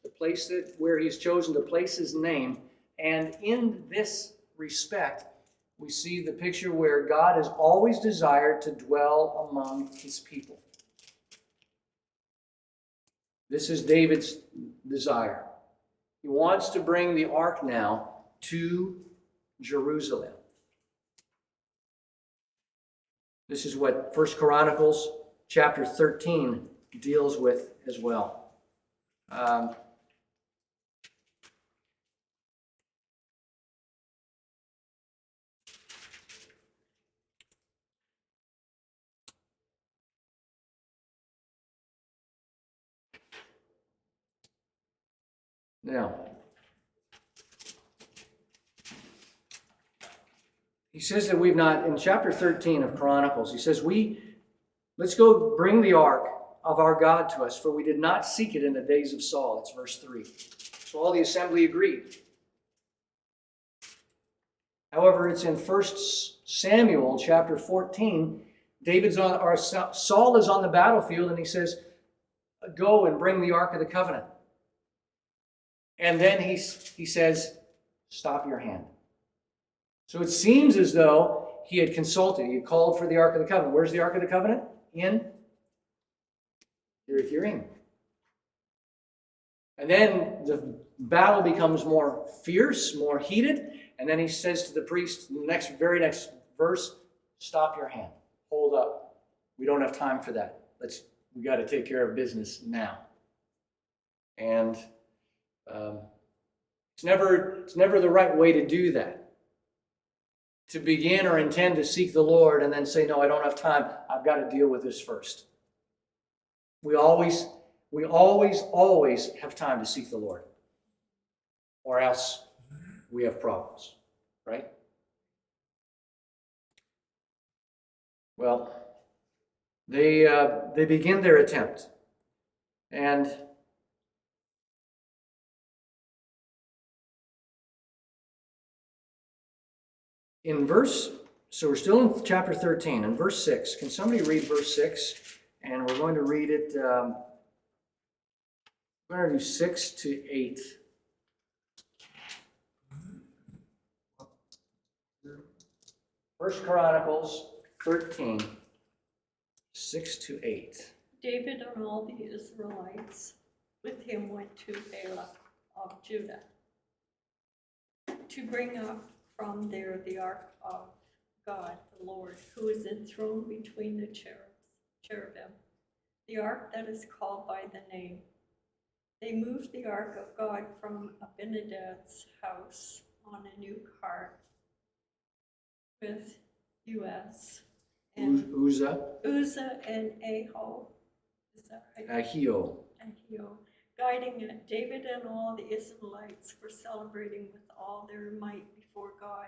the place where he's chosen to place his name. And in this respect, we see the picture where God has always desired to dwell among his people. This is David's desire. He wants to bring the ark now to Jerusalem. This is what 1 Chronicles chapter 13 deals with as well. Now, he says that we've not, in chapter 13 of Chronicles, he says, let's go bring the ark of our God to us, for we did not seek it in the days of Saul. That's verse 3. So all the assembly agreed. However, it's in 1 Samuel chapter 14, Saul is on the battlefield, and he says, go and bring the ark of the covenant. And then he says, stop your hand. So it seems as though he had consulted. He had called for the Ark of the Covenant. Where's the Ark of the Covenant? In Kiriath-Jearim. And then the battle becomes more fierce, more heated. And then he says to the priest in the very next verse, stop your hand. Hold up. We don't have time for that. We got to take care of business now. And it's never the right way to do that. To begin or intend to seek the Lord and then say, no, I don't have time. I've got to deal with this first. We always have time to seek the Lord. Or else we have problems, right? Well, they begin their attempt. And so we're still in chapter 13, in verse 6. Can somebody read verse 6? And we're going to read it, we're going to do 6 to 8. First Chronicles 13, 6 to 8. David and all the Israelites with him went to Baalah of Judah to bring up from there the ark of God, the Lord, who is enthroned between the cherubim, the ark that is called by the name. They moved the ark of God from Abinadab's house on a new cart with Uzzah and Ahio. Is that right? Ahio. Ahio, guiding it. David and all the Israelites were celebrating with all their might before God,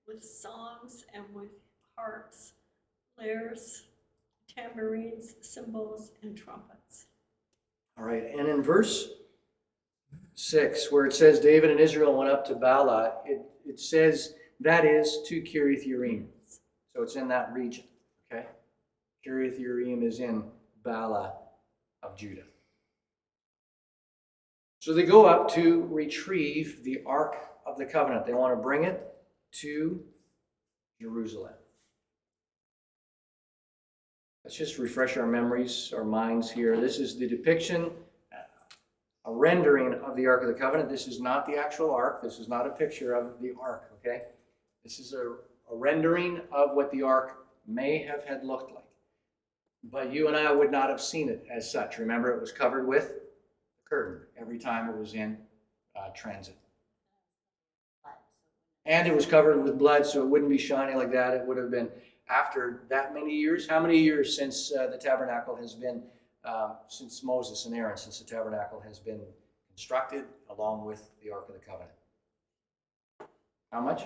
with songs and with harps, lyres, tambourines, cymbals, and trumpets. All right, and in verse 6, where it says David and Israel went up to Baalah, it says that is to Kiriath Yearim. So it's in that region, okay? Kiriath Yearim is in Baalah of Judah. So they go up to retrieve the Ark of the Covenant. They want to bring it to Jerusalem. Let's just refresh our memories, our minds here. This is the depiction, a rendering of the Ark of the Covenant. This is not the actual Ark. This is not a picture of the Ark, okay? This is a rendering of what the Ark may have had looked like. But you and I would not have seen it as such. Remember, it was covered with a curtain every time it was in transit. And it was covered with blood, so it wouldn't be shining like that. It would have been after that many years. How many years since the tabernacle has been, since Moses and Aaron, since the tabernacle has been constructed along with the Ark of the Covenant? How much?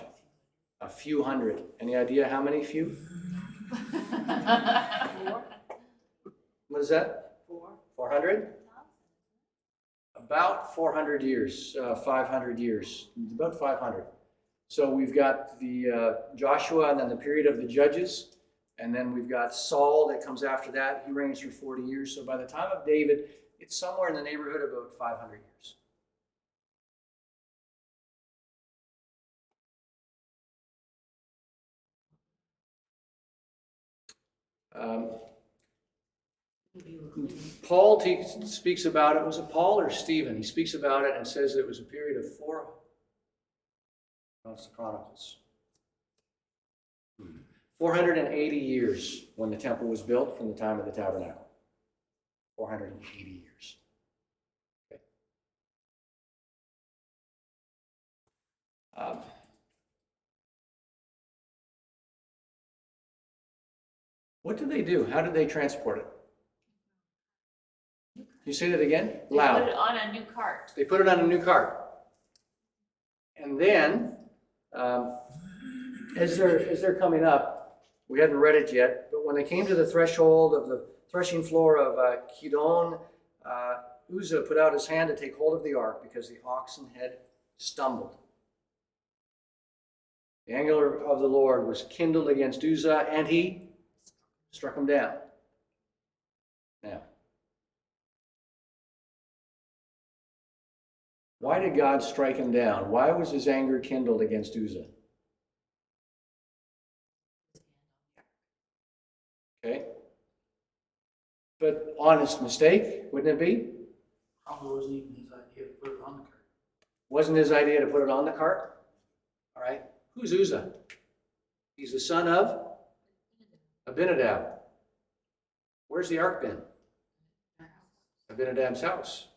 A few hundred. Any idea how many few? What is that? 400? About 400 years, 500 years, about 500. So we've got the Joshua and then the period of the judges, and then we've got Saul that comes after that. He reigns for 40 years. So by the time of David, it's somewhere in the neighborhood of about 500 years. Paul speaks about it. Was it Paul or Stephen? He speaks about it and says it was a period of 4. No, it's the Chronicles. 480 years when the temple was built from the time of the tabernacle. 480 years. Okay. What did they do? How did they transport it? Can you say that again? Loud. They put it on a new cart. They put it on a new cart. And then, as they're coming up, we hadn't read it yet, but when they came to the threshold of the threshing floor of Kidon, Uzzah put out his hand to take hold of the ark because the oxen had stumbled. The anger of the Lord was kindled against Uzzah, and he struck him down. Now, why did God strike him down? Why was his anger kindled against Uzzah? Okay. But honest mistake, wouldn't it be? Probably wasn't even his idea to put it on the cart. Wasn't his idea to put it on the cart? All right. Who's Uzzah? He's the son of Abinadab. Where's the ark been? Abinadab's house.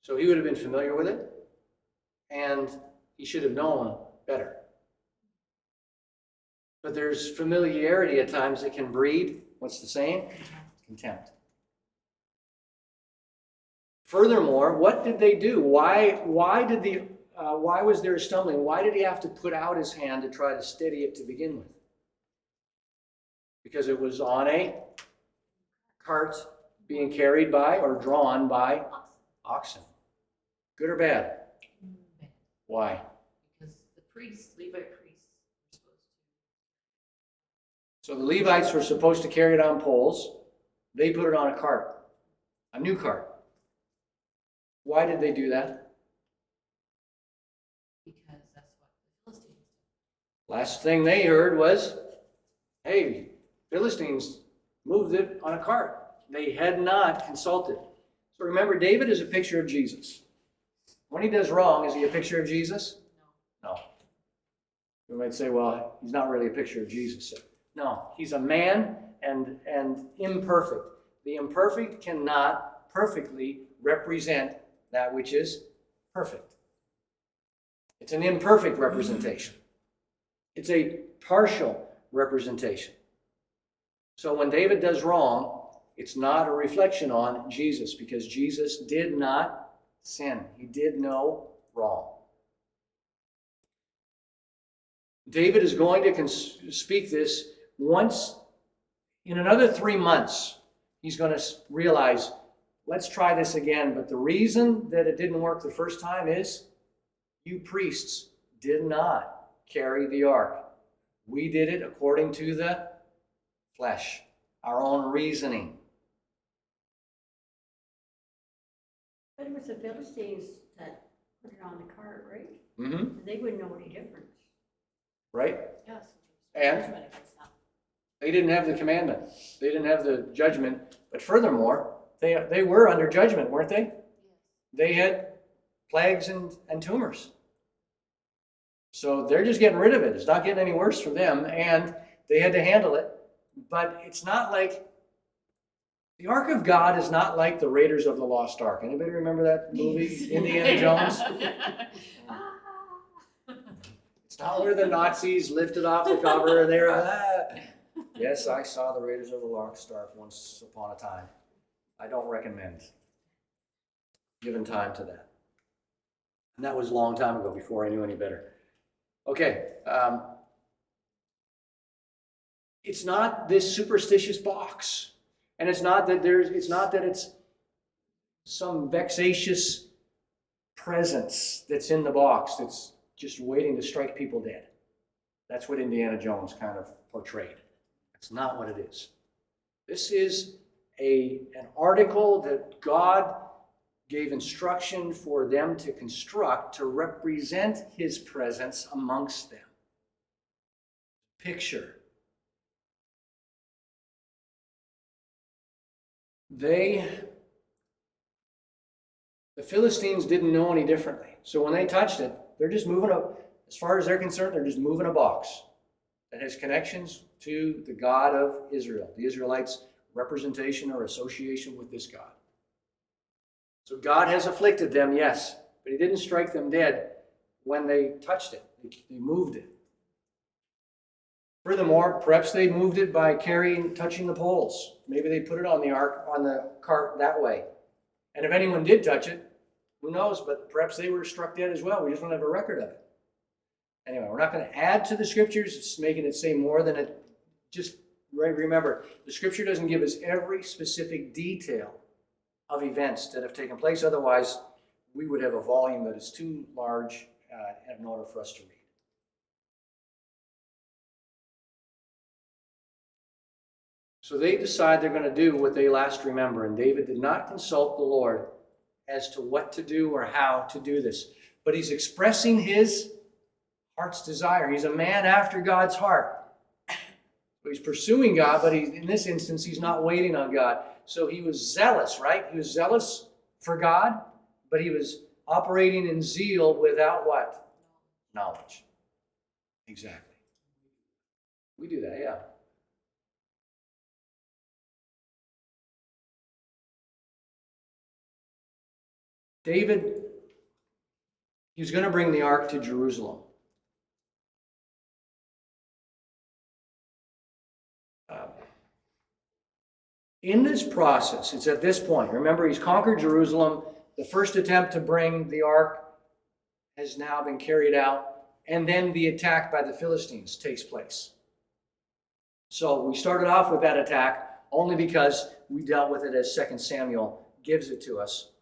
So he would have been familiar with it, and he should have known better. But there's familiarity at times that can breed, what's the saying? Contempt. Furthermore, what did they do? Why was there stumbling? Why did he have to put out his hand to try to steady it to begin with? Because it was on a cart being carried by or drawn by oxen. Good or bad? Why? Because the priests, Levite priests, were supposed to. So the Levites were supposed to carry it on poles. They put it on a cart, a new cart. Why did they do that? Because that's what the Philistines did. Last thing they heard was, hey, Philistines moved it on a cart. They had not consulted. So remember, David is a picture of Jesus. When he does wrong, is he a picture of Jesus? No. We might say, well, he's not really a picture of Jesus. No, he's a man and imperfect. The imperfect cannot perfectly represent that which is perfect. It's an imperfect representation. It's a partial representation. So when David does wrong, it's not a reflection on Jesus, because Jesus did not sin. He did no wrong. David is going to speak this once in another 3 months. He's going to realize, let's try this again. But the reason that it didn't work the first time is you priests did not carry the ark. We did it according to the flesh, our own reasoning. But it was the Philistines that put it on the cart, right? Mm-hmm. They wouldn't know any difference. Right? Yes. And? Judgment against them. They didn't have the commandment. They didn't have the judgment. But furthermore, they were under judgment, weren't they? They had plagues and tumors. So they're just getting rid of it. It's not getting any worse for them, and they had to handle it. But it's not like, the Ark of God is not like the Raiders of the Lost Ark. Anybody remember that movie, Indiana Jones? It's not where the Nazis lifted off the cover and they're, Yes, I saw the Raiders of the Lost Ark once upon a time. I don't recommend giving time to that. And that was a long time ago, before I knew any better. Okay. It's not this superstitious box. And it's not that it's some vexatious presence that's in the box that's just waiting to strike people dead. That's what Indiana Jones kind of portrayed. That's not what it is. This is an article that God gave instruction for them to construct to represent his presence amongst them. Picture. The Philistines didn't know any differently. So when they touched it, they're just moving up. As far as they're concerned, they're just moving a box that has connections to the God of Israel, the Israelites' representation or association with this God. So God has afflicted them, yes, but he didn't strike them dead when they touched it. They moved it. Furthermore, perhaps they moved it by touching the poles. Maybe they put it on the cart that way. And if anyone did touch it, who knows, but perhaps they were struck dead as well. We just don't have a record of it. Anyway, we're not going to add to the scriptures. It's making it say more than it. Just remember, the scripture doesn't give us every specific detail of events that have taken place. Otherwise, we would have a volume that is too large in order for us to read. So they decide they're going to do what they last remember. And David did not consult the Lord as to what to do or how to do this. But he's expressing his heart's desire. He's a man after God's heart. So he's pursuing God, but in this instance, he's not waiting on God. So he was zealous, right? He was zealous for God, but he was operating in zeal without what? Knowledge. Exactly. We do that, yeah. David, he was going to bring the ark to Jerusalem. In this process, it's at this point, remember, he's conquered Jerusalem. The first attempt to bring the ark has now been carried out, and then the attack by the Philistines takes place. So we started off with that attack only because we dealt with it as 2 Samuel gives it to us.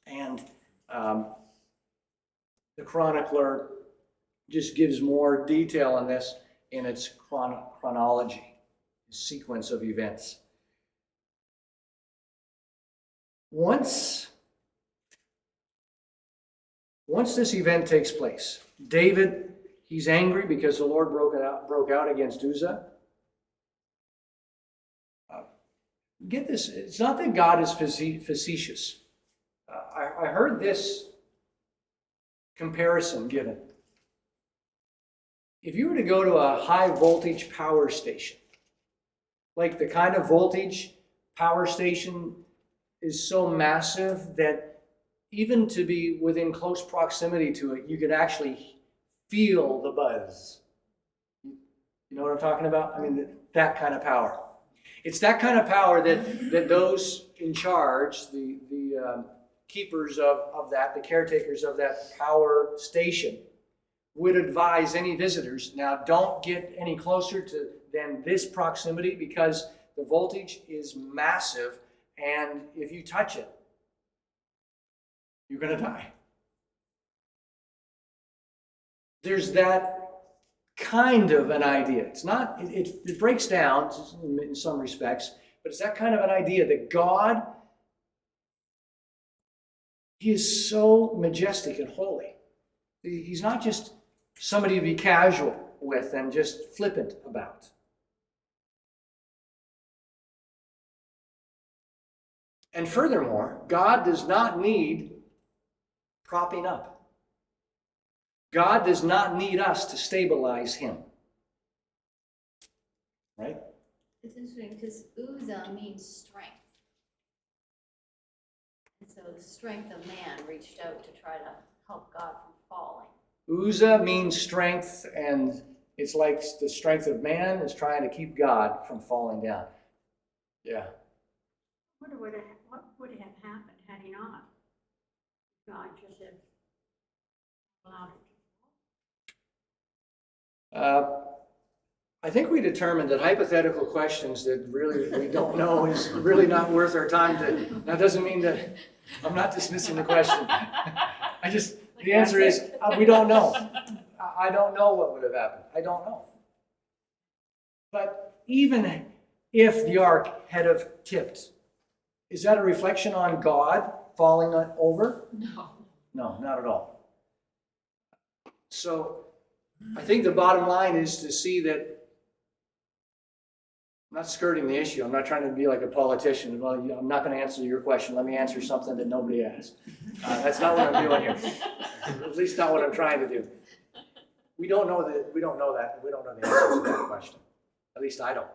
And the chronicler just gives more detail on this in its chronology, sequence of events. Once this event takes place, David, he's angry because the Lord broke out against Uzzah. Get this, it's not that God is facetious. I heard this comparison given. if you were to go to a high voltage power station, like the kind of voltage power station is so massive that even to be within close proximity to it, you could actually feel the buzz. You know what I'm talking about? I mean, that kind of power. It's that kind of power that those in charge, the keepers of that, the caretakers of that power station, would advise any visitors, now don't get any closer than this proximity because the voltage is massive, and if you touch it, you're going to die. There's that kind of an idea. It's not, it breaks down in some respects, but it's that kind of an idea that God, He is so majestic and holy. He's not just somebody to be casual with and just flippant about. And furthermore, God does not need propping up. God does not need us to stabilize Him. Right? It's interesting because Uzzah means strength. And so the strength of man reached out to try to help God from falling. Uzzah means strength, and it's like the strength of man is trying to keep God from falling down. Yeah. What would have happened had he not? God just had allowed it. I think we determined that hypothetical questions that really we don't know is really not worth our time to. That doesn't mean that I'm not dismissing the question. The answer is we don't know. I don't know what would have happened. I don't know. But even if the ark had have tipped, is that a reflection on God falling over? No. No, not at all. So I think the bottom line is to see that I'm not skirting the issue. I'm not trying to be like a politician. Well, I'm not going to answer your question. Let me answer something that nobody asked. That's not what I'm doing here. At least not what I'm trying to do. We don't know that. We don't know that. We don't know the answer to that question. At least I don't.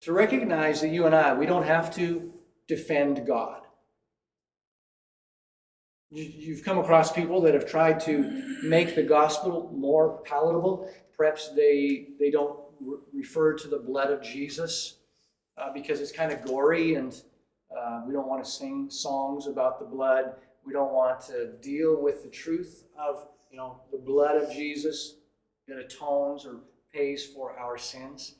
To recognize that you and I, we don't have to defend God. You've come across people that have tried to make the gospel more palatable. Perhaps they don't refer to the blood of Jesus because it's kind of gory, and we don't want to sing songs about the blood. We don't want to deal with the truth of the blood of Jesus that atones or pays for our sins.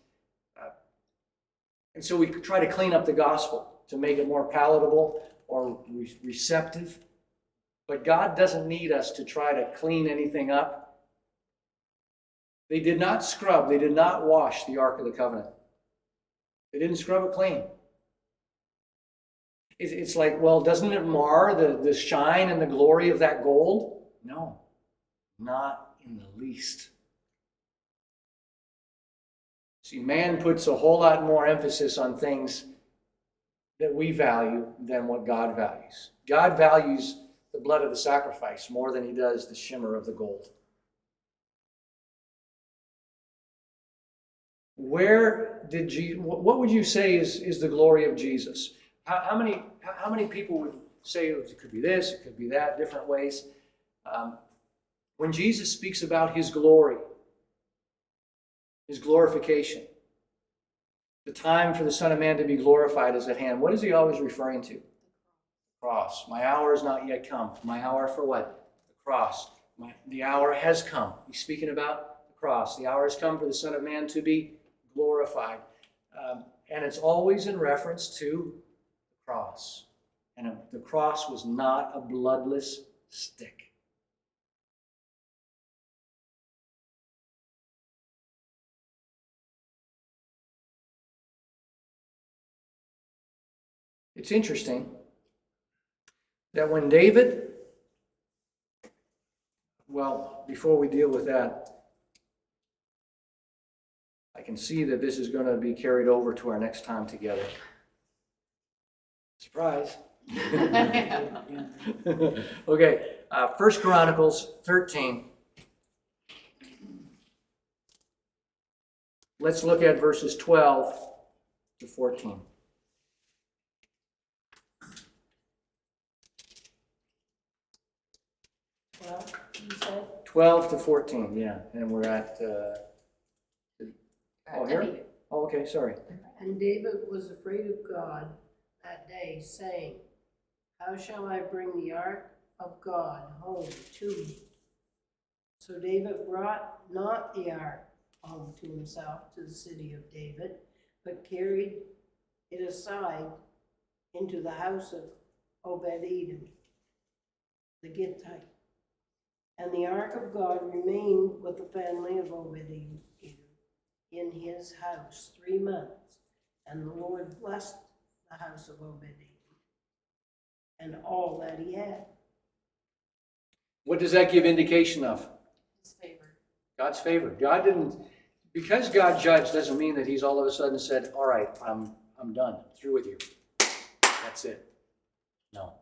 And so we try to clean up the gospel to make it more palatable or receptive. But God doesn't need us to try to clean anything up. They did not scrub, they did not wash the Ark of the Covenant. They didn't scrub it clean. It's like, well, doesn't it mar the shine and the glory of that gold? No, not in the least. See, man puts a whole lot more emphasis on things that we value than what God values. God values the blood of the sacrifice more than He does the shimmer of the gold. What would you say is the glory of Jesus? How many people would say it could be this, it could be that, different ways? When Jesus speaks about His glory, His glorification, the time for the Son of Man to be glorified is at hand, what is He always referring to? Cross. My hour is not yet come. My hour for what? The cross. The hour has come. He's speaking about the cross. The hour has come for the Son of Man to be glorified. And it's always in reference to the cross. And the cross was not a bloodless stick. It's interesting that when David, well, before we deal with that, I can see that this is going to be carried over to our next time together. Surprise. Okay, 1 Chronicles 13. Let's look at verses 12 to 14. Well, you said, 12 to 14, yeah, and we're at, oh, here? Oh, okay, sorry. and David was afraid of God that day, saying, how shall I bring the ark of God home to me? So David brought not the ark home to himself to the city of David, but carried it aside into the house of Obed-Edom, the Gittite. And the ark of God remained with the family of Obed-Edom in his house 3 months. And the Lord blessed the house of Obed-Edom and all that he had. What does that give indication of? His favor. God's favor. God didn't, because God judged doesn't mean that he's all of a sudden said, all right, I'm done, through with you. That's it. No.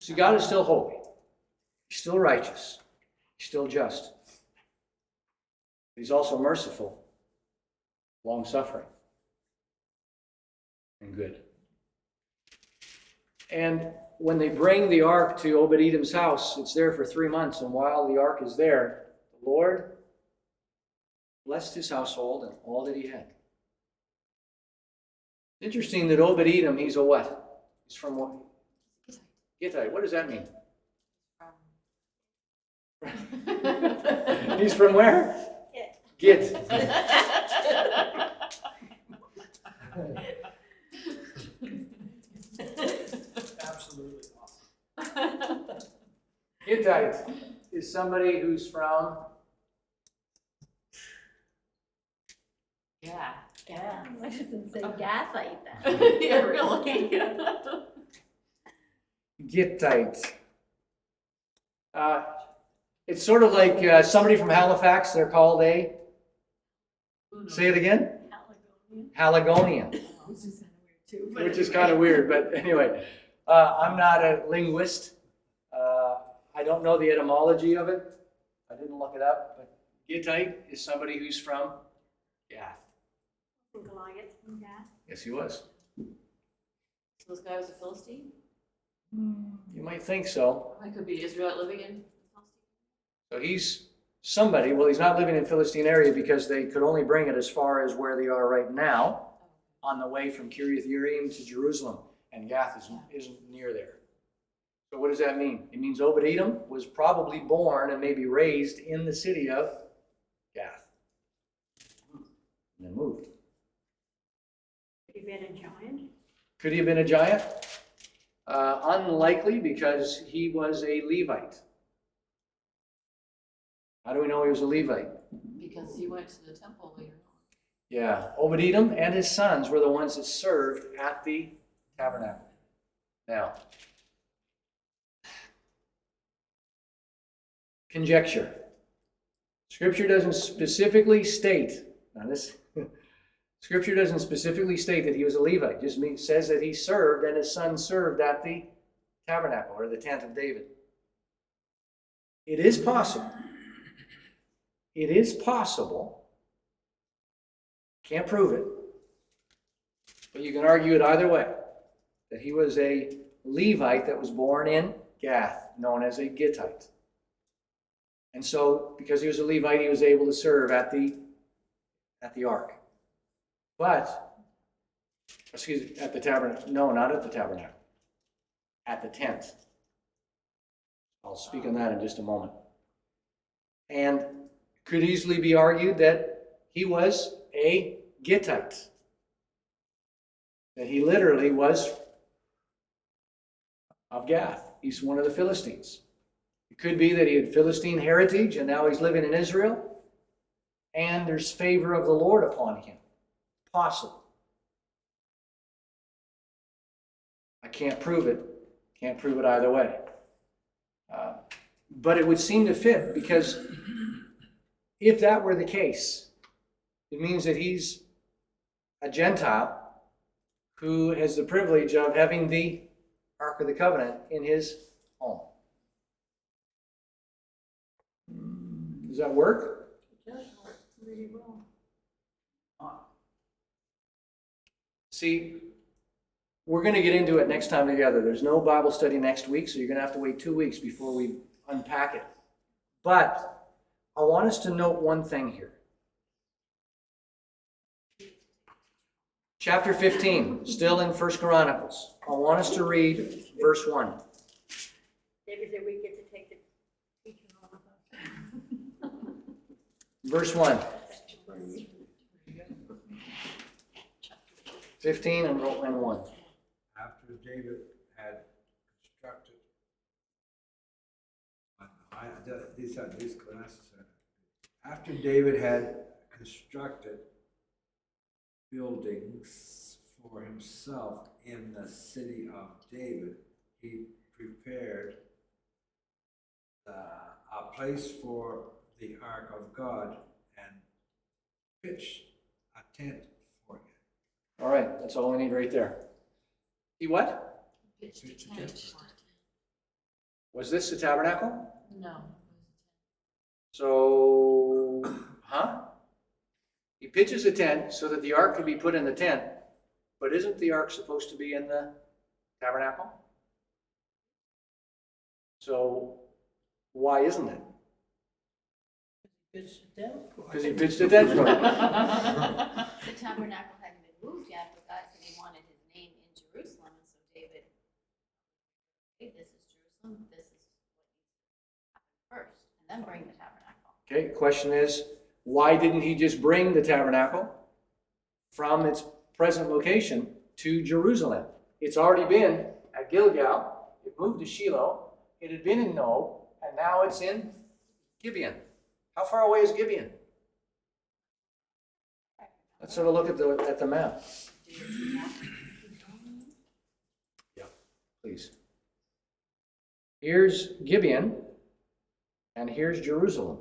See, God is still holy. He's still righteous. He's still just. He's also merciful, long-suffering, and good. And when they bring the ark to Obed-Edom's house, it's there for 3 months. And while the ark is there, the Lord blessed his household and all that he had. Interesting that Obed-Edom, he's a what? He's from what? Gittite. What does that mean? He's from where? Git. Absolutely awesome. Gittite is somebody who's from Yeah. Yeah. Why doesn't say Gathite then. Yeah, really. Gittite. It's sort of like somebody from Halifax, they're called a, say it again? Haligonian, which is kind of weird, but anyway, I'm not a linguist. I don't know the etymology of it. I didn't look it up, but Gittite is somebody who's from Gath. Goliath from Gath. Yes, he was. So this guy was a Philistine? You might think so. I could be Israelite living in Philistine. So he's somebody, well, he's not living in Philistine area because they could only bring it as far as where they are right now on the way from Kiriath Yearim to Jerusalem, and Gath isn't near there. So what does that mean? It means Obed-Edom was probably born and maybe raised in the city of Gath, and then moved. Could he have been a giant? Could he have been a giant? Unlikely, because he was a Levite. How do we know he was a Levite? Because he went to the temple later on. Yeah, Obed-Edom and his sons were the ones that served at the tabernacle. Now, conjecture. Scripture doesn't specifically state, Scripture doesn't specifically state that he was a Levite. It just says that he served and his sons served at the tabernacle or the tent of David. It is possible. It is possible. Can't prove it. But you can argue it either way. That he was a Levite that was born in Gath, known as a Gittite. And so, because he was a Levite, he was able to serve at the ark. But, at the tabernacle. No, not at the tabernacle. At the tent. I'll speak on that in just a moment. And could easily be argued that he was a Gittite. That he literally was of Gath. He's one of the Philistines. It could be that he had Philistine heritage and now he's living in Israel. And there's favor of the Lord upon him. Possible. I can't prove it. Can't prove it either way. But it would seem to fit, because if that were the case, it means that he's a Gentile who has the privilege of having the Ark of the Covenant in his home. Does that work? It does work really well. See, we're going to get into it next time together. There's no Bible study next week, so you're going to have to wait 2 weeks before we unpack it. But I want us to note one thing here. Chapter 15, still in 1 Chronicles. I want us to read verse 1. David said we get to take the teaching home with us. Verse 1. 15 and 1. After David had constructed, these glasses are, after David had constructed buildings for himself in the city of David, he prepared a place for the ark of God and pitched a tent for it. All right, that's all we need right there. He what? Pitched a tent. Was this the tabernacle? No. So, He pitches a tent so that the ark can be put in the tent, but isn't the ark supposed to be in the tabernacle? So, why isn't it? It's them. Because he pitched a tent for it. The tabernacle hadn't been moved yet, but God said he wanted his name in Jerusalem, and so David, hey, this is Jerusalem, this is what needs to happen first, and then bring the tabernacle. Okay, question is, why didn't he just bring the tabernacle from its present location to Jerusalem? It's already been at Gilgal, it moved to Shiloh, it had been in Nob, and now it's in Gibeon. How far away is Gibeon? Let's sort of look at the map. Yeah, please. Here's Gibeon, and here's Jerusalem.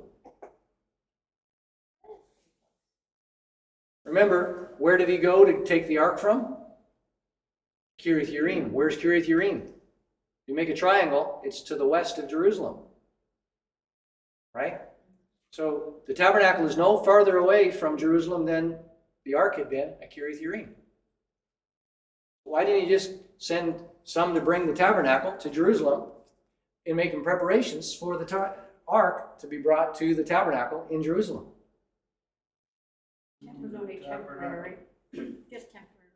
Remember, where did he go to take the ark from? Kiriath Yearim. Where's Kiriath Yearim? You make a triangle, it's to the west of Jerusalem. Right? So the tabernacle is no farther away from Jerusalem than the ark had been at Kiriath Yearim. Why didn't he just send some to bring the tabernacle to Jerusalem and making preparations for the ark to be brought to the tabernacle in Jerusalem? It was only temporary, just temporary.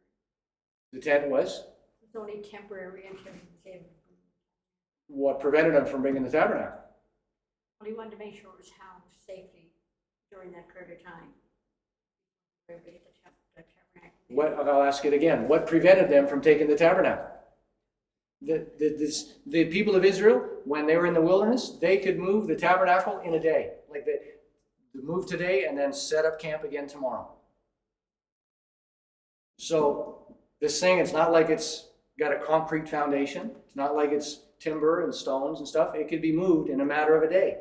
The tent was It was only temporary until he was able to bring it. what prevented him from bringing the tabernacle. Well, he wanted to make sure it was housed safely during that period of time. Where we get the tabernacle. I'll ask it again. What prevented them from taking the tabernacle? The people of Israel, when they were in the wilderness, they could move the tabernacle in a day. Like they move today and then set up camp again tomorrow. So this thing, it's not like it's got a concrete foundation. It's not like it's timber and stones and stuff. It could be moved in a matter of a day.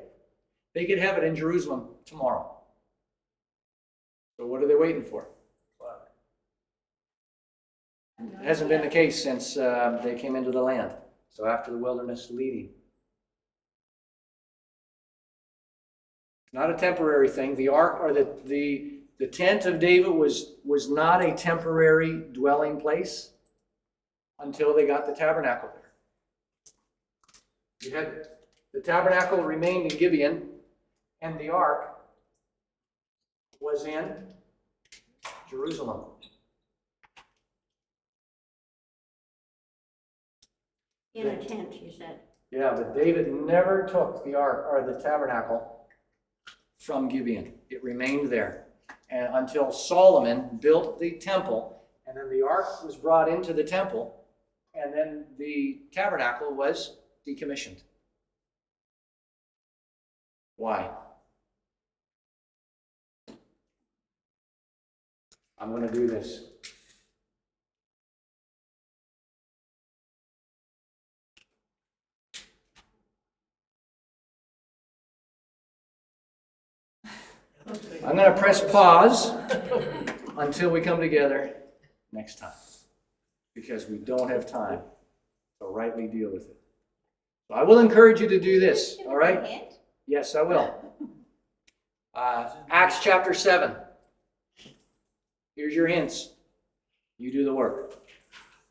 They could have it in Jerusalem tomorrow. So what are they waiting for? It hasn't been the case since they came into the land. So after the wilderness leading. It's not a temporary thing. The ark or the tent of David was not a temporary dwelling place until they got the tabernacle there. You had the tabernacle remained in Gibeon, and the ark was in Jerusalem. In a tent, he said. Yeah, but David never took the ark or the tabernacle from Gibeon. It remained there. And until Solomon built the temple, and then the ark was brought into the temple, and then the tabernacle was decommissioned. Why? I'm going to do this. I'm going to press pause until we come together next time. because we don't have time to rightly deal with it. So I will encourage you to do this, Give all me a right? hint. Yes, I will. Acts chapter 7. Here's your hints. You do the work.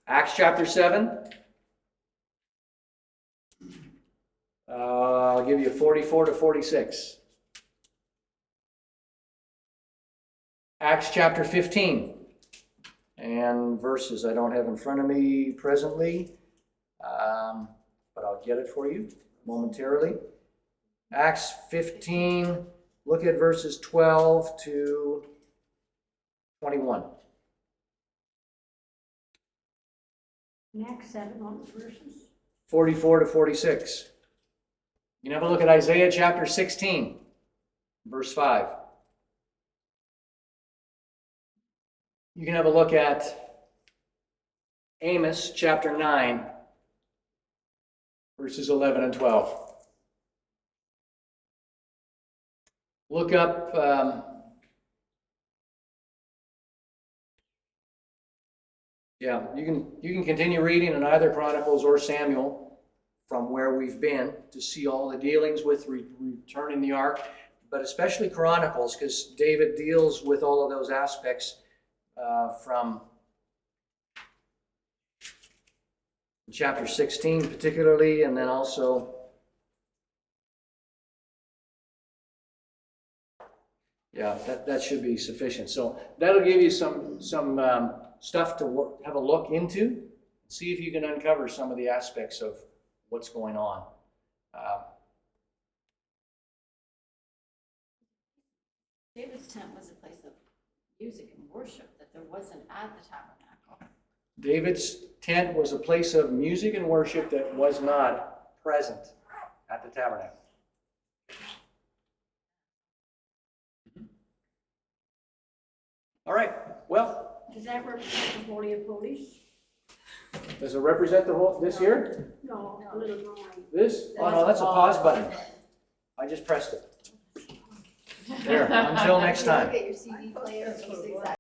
Acts chapter 7. I'll give you 44 to 46. Acts chapter 15. And verses I don't have in front of me presently, but I'll get it for you momentarily. Acts 15, look at verses 12 to 21. In Acts 7, what was verses? 44 to 46. You can have a look at Isaiah chapter 16, verse 5. You can have a look at Amos chapter 9, verses 11 and 12. Look up you can continue reading in either Chronicles or Samuel from where we've been to see all the dealings with returning the ark, but especially Chronicles, because David deals with all of those aspects from chapter 16 particularly, and then also that should be sufficient. So that'll give you some stuff to have a look into, see if you can uncover some of the aspects of what's going on. David's tent was a place of music and worship that there wasn't at the tabernacle. David's tent was a place of music and worship that was not present at the tabernacle. All right, well, Does that represent the Holy of Holies? does it represent the whole, this here? No, a little drawing. This? Oh no, that's a pause button. I just pressed it. There, until next time. Look at your CD player, it looks exactly